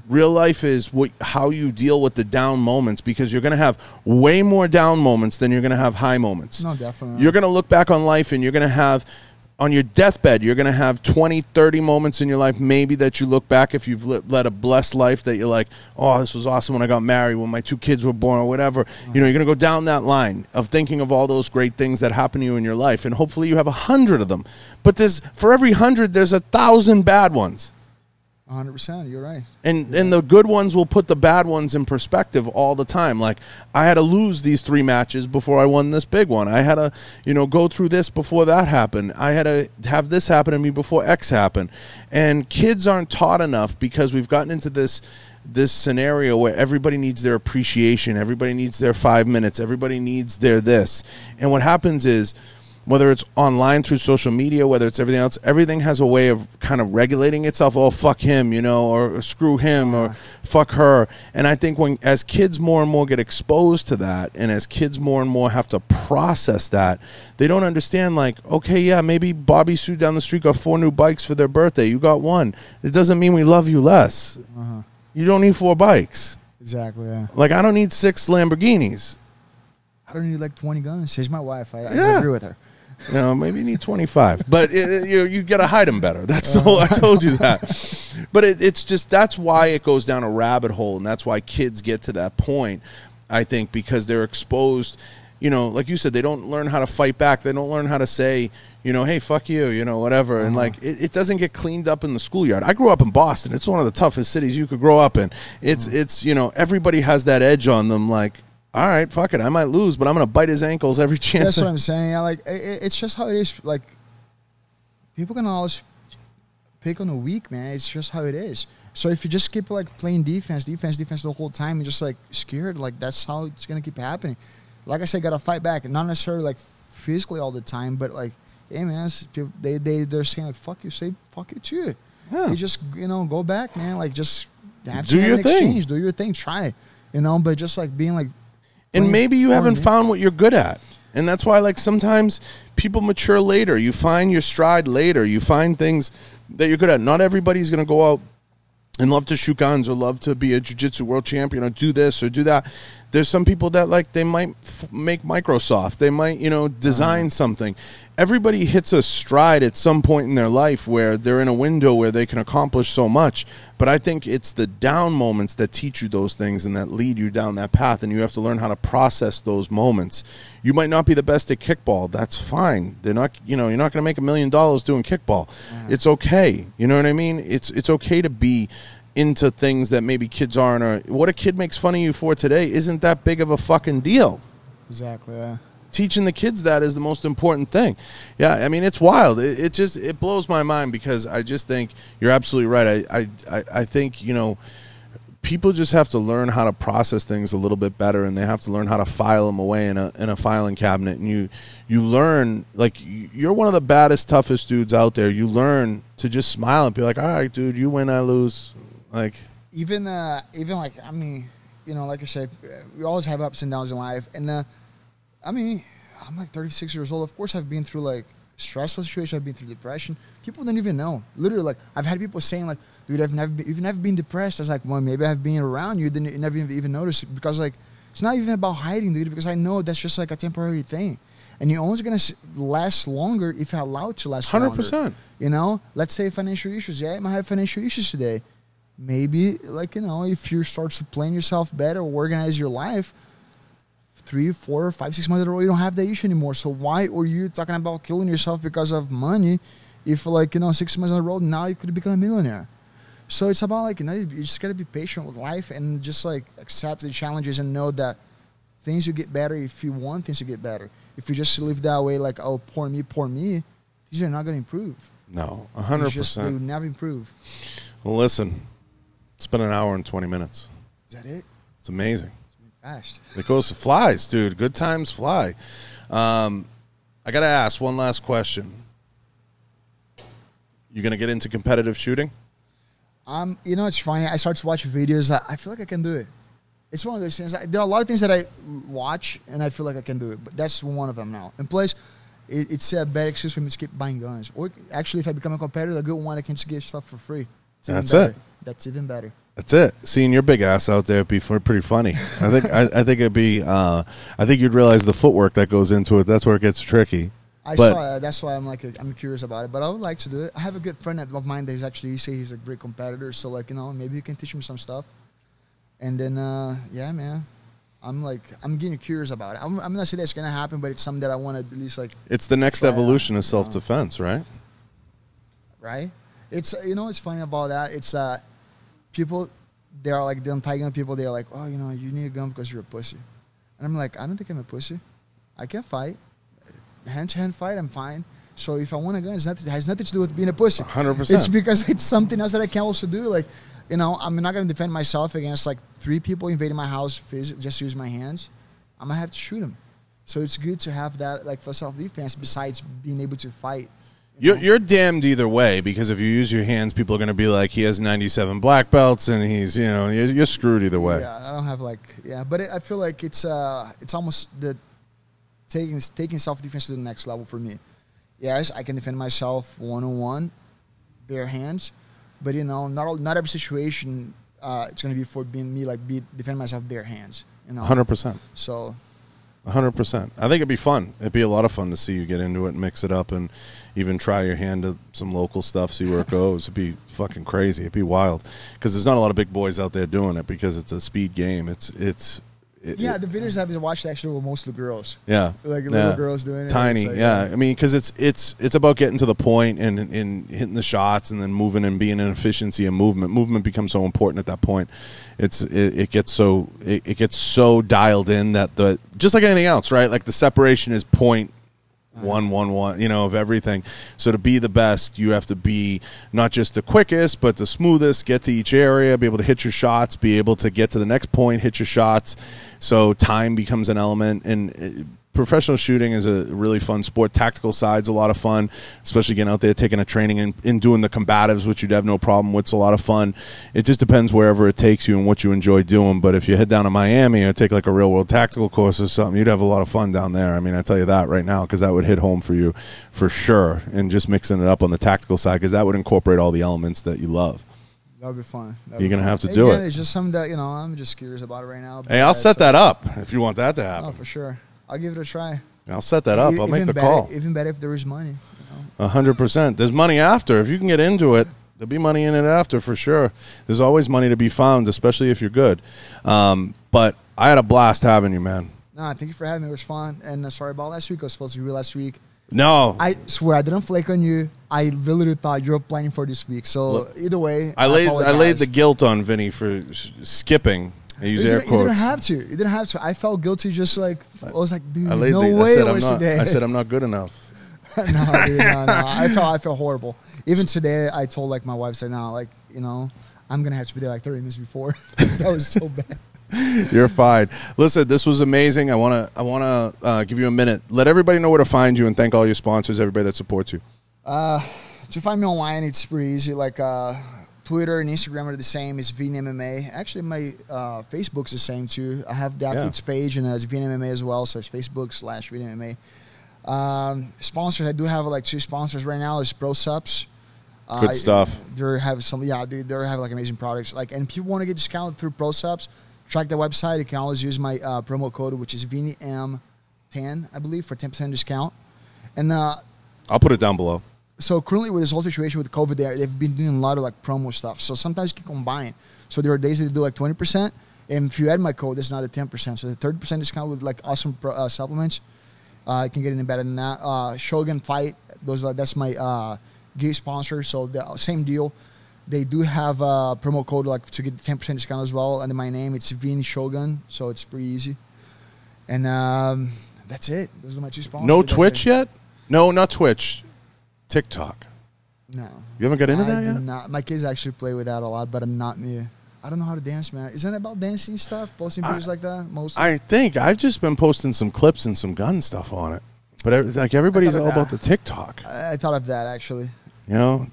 Real life is how you deal with the down moments, because you're going to have way more down moments than you're going to have high moments. No, definitely. You're going to look back on life and you're going to have, on your deathbed, you're going to have 20, 30 moments in your life maybe that you look back, if you've led a blessed life, that you're like, oh, this was awesome when I got married, when my 2 kids were born, or whatever. You know, you're going to go down that line of thinking of all those great things that happen to you in your life, and hopefully you have 100 of them. But for every 100, there's 1,000 bad ones. 100%, you're right. And the good ones will put the bad ones in perspective all the time. Like, I had to lose these 3 matches before I won this big one. I had to, you know, go through this before that happened. I had to have this happen to me before X happened. And kids aren't taught enough, because we've gotten into this scenario where everybody needs their appreciation. Everybody needs their 5 minutes. Everybody needs their this. And what happens is, whether it's online through social media, whether it's everything else, everything has a way of kind of regulating itself. Oh, fuck him, you know, or screw him, or fuck her. And I think as kids more and more get exposed to that, and as kids more and more have to process that, they don't understand, like, okay, yeah, maybe Bobby Sue down the street got 4 new bikes for their birthday. You got 1. It doesn't mean we love you less. You don't need 4 bikes. Exactly, yeah. Like, I don't need 6 Lamborghinis. I don't need, like, 20 guns. She's my wife. I agree with her. You know, maybe you need 25, but you got to hide them better. That's the whole. I told you that. But it's just, that's why it goes down a rabbit hole, and that's why kids get to that point. I think, because they're exposed. You know, like you said, they don't learn how to fight back. They don't learn how to say, you know, hey, fuck you, you know, whatever. And, like, it doesn't get cleaned up in the schoolyard. I grew up in Boston. It's one of the toughest cities you could grow up in. It's you know, everybody has that edge on them, like, all right, fuck it, I might lose, but I'm going to bite his ankles every chance. That's what I'm saying. Yeah, like, it's just how it is. Like, people can always pick on a weak, man. It's just how it is. So if you just keep, like, playing defense the whole time, and just, like, scared, like, that's how it's going to keep happening. Like I said, got to fight back. Not necessarily, like, physically all the time, but, like, hey, man, they're saying, like, fuck you. Say fuck you, too. Yeah. You just, you know, go back, man. Like, just have Do your an thing. exchange. Do your thing. Try it. You know, but just, like, being, like... And maybe you haven't found what you're good at. And that's why, like, sometimes people mature later. You find your stride later. You find things that you're good at. Not everybody's going to go out and love to shoot guns or love to be a jiu-jitsu world champion or do this or do that. There's some people that, like, they might make Microsoft. They might, you know, design something. Everybody hits a stride at some point in their life where they're in a window where they can accomplish so much. But I think it's the down moments that teach you those things and that lead you down that path, and you have to learn how to process those moments. You might not be the best at kickball. That's fine. They're not, you know, you're not going to make $1 million doing kickball. It's okay. You know what I mean? It's okay to be into things that maybe kids aren't, or what a kid makes fun of you for today isn't that big of a fucking deal. Exactly, yeah. Teaching the kids that is the most important thing. Yeah, I mean, it's wild. It blows my mind, because I just think you're absolutely right. I think, you know, people just have to learn how to process things a little bit better, and they have to learn how to file them away in a filing cabinet. And you learn, like, you're one of the baddest, toughest dudes out there. You learn to just smile and be like, all right, dude, you win, I lose. Like, even like, I mean, you know, like I said, we always have ups and downs in life. And I mean, I'm like 36 years old. Of course, I've been through, like, stressful situations. I've been through depression. People don't even know. Literally, like, I've had people saying, like, dude, you've never been depressed. I was like, well, maybe I've been around you. Then you never even noticed it, because, like, it's not even about hiding, dude, because I know that's just, like, a temporary thing. And you're only going to last longer if you're allowed to last 100%. longer. You know? Let's say financial issues. Yeah, I might have financial issues today. Maybe, like, you know, if you start to plan yourself better or organize your life, 3, 4, 5, 6 months in a row, you don't have that issue anymore. So why are you talking about killing yourself because of money if, like, you know, 6 months on the road, now you could become a millionaire? So it's about, like, you know, you just got to be patient with life and just, like, accept the challenges and know that things will get better if you want things to get better. If you just live that way, like, oh, poor me, these are not going to improve. No, 100%. They will never improve. Well, listen, it's been an hour and 20 minutes. Is that it? It's amazing. Fast. It goes, flies, dude. Good times fly. I got to ask one last question. You going to get into competitive shooting? You know, it's funny. I start to watch videos. I feel like I can do it. It's one of those things. There are a lot of things that I watch, and I feel like I can do it. But that's one of them now. And plus, it's a bad excuse for me to keep buying guns. Or actually, if I become a competitor, a good one, I can just get stuff for free. That's it. That's even better. That's it. Seeing your big ass out there would be pretty funny. I think it'd be. I think you'd realize the footwork that goes into it. That's where it gets tricky. I saw. That's why I'm curious about it. But I would like to do it. I have a good friend of mine that is actually, he say he's a great competitor. So, like, you know, maybe you can teach him some stuff. And then, yeah, man, I'm getting curious about it. I'm not saying that's gonna happen, but it's something that I want to at least, like. It's the next evolution of self-defense, right? Right. It's, you know, it's funny about that. It's people, they are like the Untitled people. They're like, oh, you know, you need a gun because you're a pussy. And I'm like, I don't think I'm a pussy. I can fight. Hand-to-hand fight, I'm fine. So if I want a gun, it has nothing to do with being a pussy. 100%. It's because it's something else that I can also do. Like, you know, I'm not going to defend myself against, like, 3 people invading my house just use my hands. I'm going to have to shoot them. So it's good to have that, like, for self-defense besides being able to fight. You're damned either way, because if you use your hands, people are going to be like, he has 97 black belts, and he's, you know, you're screwed either way. Yeah, I don't have, like, yeah. But I feel like it's almost the taking self-defense to the next level for me. Yes, I can defend myself one-on-one, bare hands. But, you know, not every situation it's going to be for being me, like, defend myself bare hands. You know? 100%. So. 100%. I think it'd be fun. It'd be a lot of fun to see you get into it and mix it up and even try your hand at some local stuff, see where it goes. It'd be fucking crazy. It'd be wild. Because there's not a lot of big boys out there doing it because it's a speed game. It's the videos I've watched actually were mostly girls. Yeah, like little girls doing it. Tiny. Like, I mean, because it's about getting to the point and hitting the shots and then moving and being in efficiency and movement. Movement becomes so important at that point. It gets so dialed in that just like anything else, right? Like the separation is 0.111, of everything. So to be the best, you have to be not just the quickest, but the smoothest, get to each area, be able to hit your shots, be able to get to the next point, hit your shots. So time becomes an element, and professional shooting is a really fun sport. Tactical side's a lot of fun, especially getting out there, taking a training and doing the combatives, which you'd have no problem with. It's a lot of fun. It just depends wherever it takes you and what you enjoy doing. But if you head down to Miami or take like a real world tactical course or something, you'd have a lot of fun down there. I mean, I tell you that right now, because that would hit home for you for sure. And just mixing it up on the tactical side, because that would incorporate all the elements that you love. That would be fun. You're going to have to do it. It's just something that, I'm just curious about it right now. Hey, I'll set that up if you want that to happen. No, for sure. I'll give it a try. I'll set that up. I'll make the call. Even better if there is money. 100%. There's money after. If you can get into it, there'll be money in it after for sure. There's always money to be found, especially if you're good. But I had a blast having you, man. No, thank you for having me. It was fun. And sorry about last week. I was supposed to be here last week. No. I swear, I didn't flake on you. I literally thought you were planning for this week. So look, either way, I laid the guilt on Vinny for skipping. I use air quotes. You didn't have to. You didn't have to. I felt guilty. Just like I was like, dude, I said I'm not good enough. No, dude, no. I felt horrible. Even today, I told like my wife, said, no, like I'm gonna have to be there like 30 minutes before. That was so bad. You're fine. Listen, this was amazing. I wanna give you a minute. Let everybody know where to find you and thank all your sponsors, everybody that supports you. To find me online, it's pretty easy. Like Twitter and Instagram are the same. It's Vinny MMA. Actually, my Facebook's the same too. I have the athletes page and it's Vinny MMA as well. So it's Facebook/Vinny MMA. Sponsors, I do have like 2 sponsors right now. It's Pro Subs. Good stuff. They have they have like amazing products. Like, and if you want to get discounted through Pro Subs, track the website. You can always use my promo code, which is VinnyM10, I believe, for 10% discount. And I'll put it down below. So currently with this whole situation with COVID, they've been doing a lot of like promo stuff. So sometimes you can combine. So there are days that they do like 20%. And if you add my code, it's not a 10%. So the 30% discount with like awesome supplements. I can get any better than that. Shogun Fight, that's my gear sponsor. So the same deal. They do have a promo code like to get 10% discount as well. Under my name, it's Vinny Shogun. So it's pretty easy. And that's it. Those are my 2 sponsors. No Twitch yet? No, not Twitch. TikTok. No. You haven't got into that yet? Not. My kids actually play with that a lot, but I'm not me. I don't know how to dance, man. Isn't it about dancing stuff? Posting videos like that? Mostly? I think I've just been posting some clips and some gun stuff on it. But like everybody's all about the TikTok. I thought of that, actually.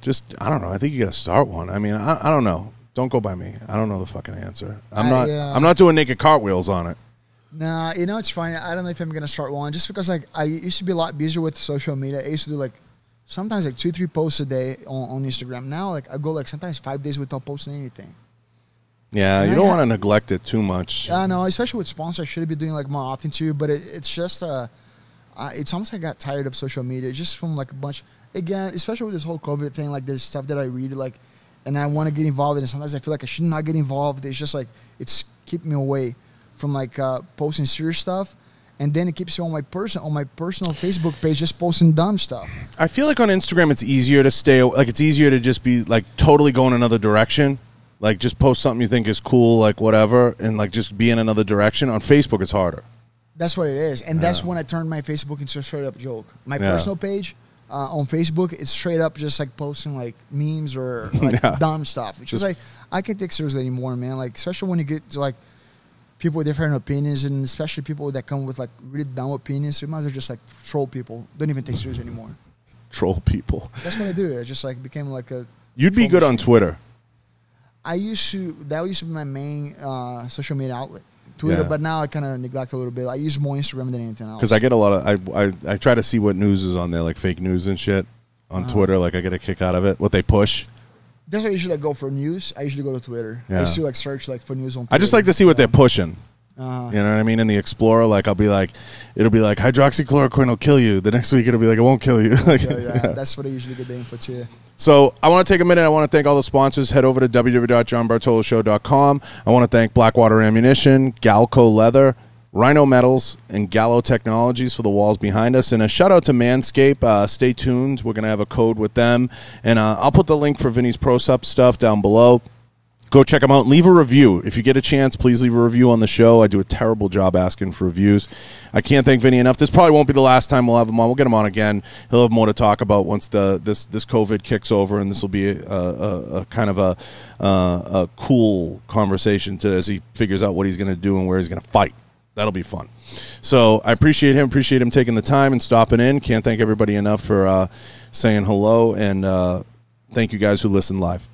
Just, I don't know. I think you got to start one. I mean, I don't know. Don't go by me. I don't know the fucking answer. I'm not doing naked cartwheels on it. Nah, it's funny. I don't know if I'm going to start one. Just because like I used to be a lot busier with social media. I used to do like sometimes like 2-3 posts a day on Instagram. Now like I go like sometimes 5 days without posting anything. Yeah, and you don't want to neglect it too much. I know, especially with sponsors. I should be doing like more often too. But it's just it's almost like I got tired of social media just from like a bunch. Again, especially with this whole COVID thing, like there's stuff that I read like, and I want to get involved in. And sometimes I feel like I should not get involved. It's just like it's keeping me away from like posting serious stuff. And then it keeps you on my personal Facebook page just posting dumb stuff. I feel like on Instagram it's easier to stay, like it's easier to just be like totally go in another direction. Like just post something you think is cool, like whatever, and like just be in another direction. On Facebook it's harder. That's what it is. And that's when I turned my Facebook into a straight up joke. My personal page on Facebook, it's straight up just like posting like memes or like dumb stuff. Which is like, I can't take seriously anymore, man. Like, especially when you get to like people with different opinions, and especially people that come with like really dumb opinions. So you might as well just like troll people. Don't even take serious anymore. Troll people. That's what I do. It just like became like a. You'd be good on Twitter. That used to be my main social media outlet, Twitter. But now I kind of neglect a little bit. I use more Instagram than anything else. Because I get a lot of I try to see what news is on there, like fake news and shit on Twitter. Like I get a kick out of it. What they push. That's why I usually go for news. I usually go to Twitter. I used to like search like for news on Twitter. I just like to see what they're pushing. Uh-huh. You know what I mean? In the Explorer, like it'll be like hydroxychloroquine will kill you. The next week it'll be like it won't kill you. Like, Yeah, that's what I usually get the info too. So I want to take a minute. I want to thank all the sponsors. Head over to www.johnbartoloshow.com. I want to thank Blackwater Ammunition, Galco Leather, Rhino Metals, and Gallo Technologies for the walls behind us. And a shout out to Manscaped. Stay tuned. We're going to have a code with them. And I'll put the link for Vinny's Pro Sup stuff down below. Go check them out and leave a review. If you get a chance, please leave a review on the show. I do a terrible job asking for reviews. I can't thank Vinny enough. This probably won't be the last time we'll have him on. We'll get him on again. He'll have more to talk about once this COVID kicks over, and this will be a kind of a cool conversation as he figures out what he's going to do and where he's going to fight. That'll be fun. So I appreciate him taking the time and stopping in. Can't thank everybody enough for saying hello, and thank you guys who listen live.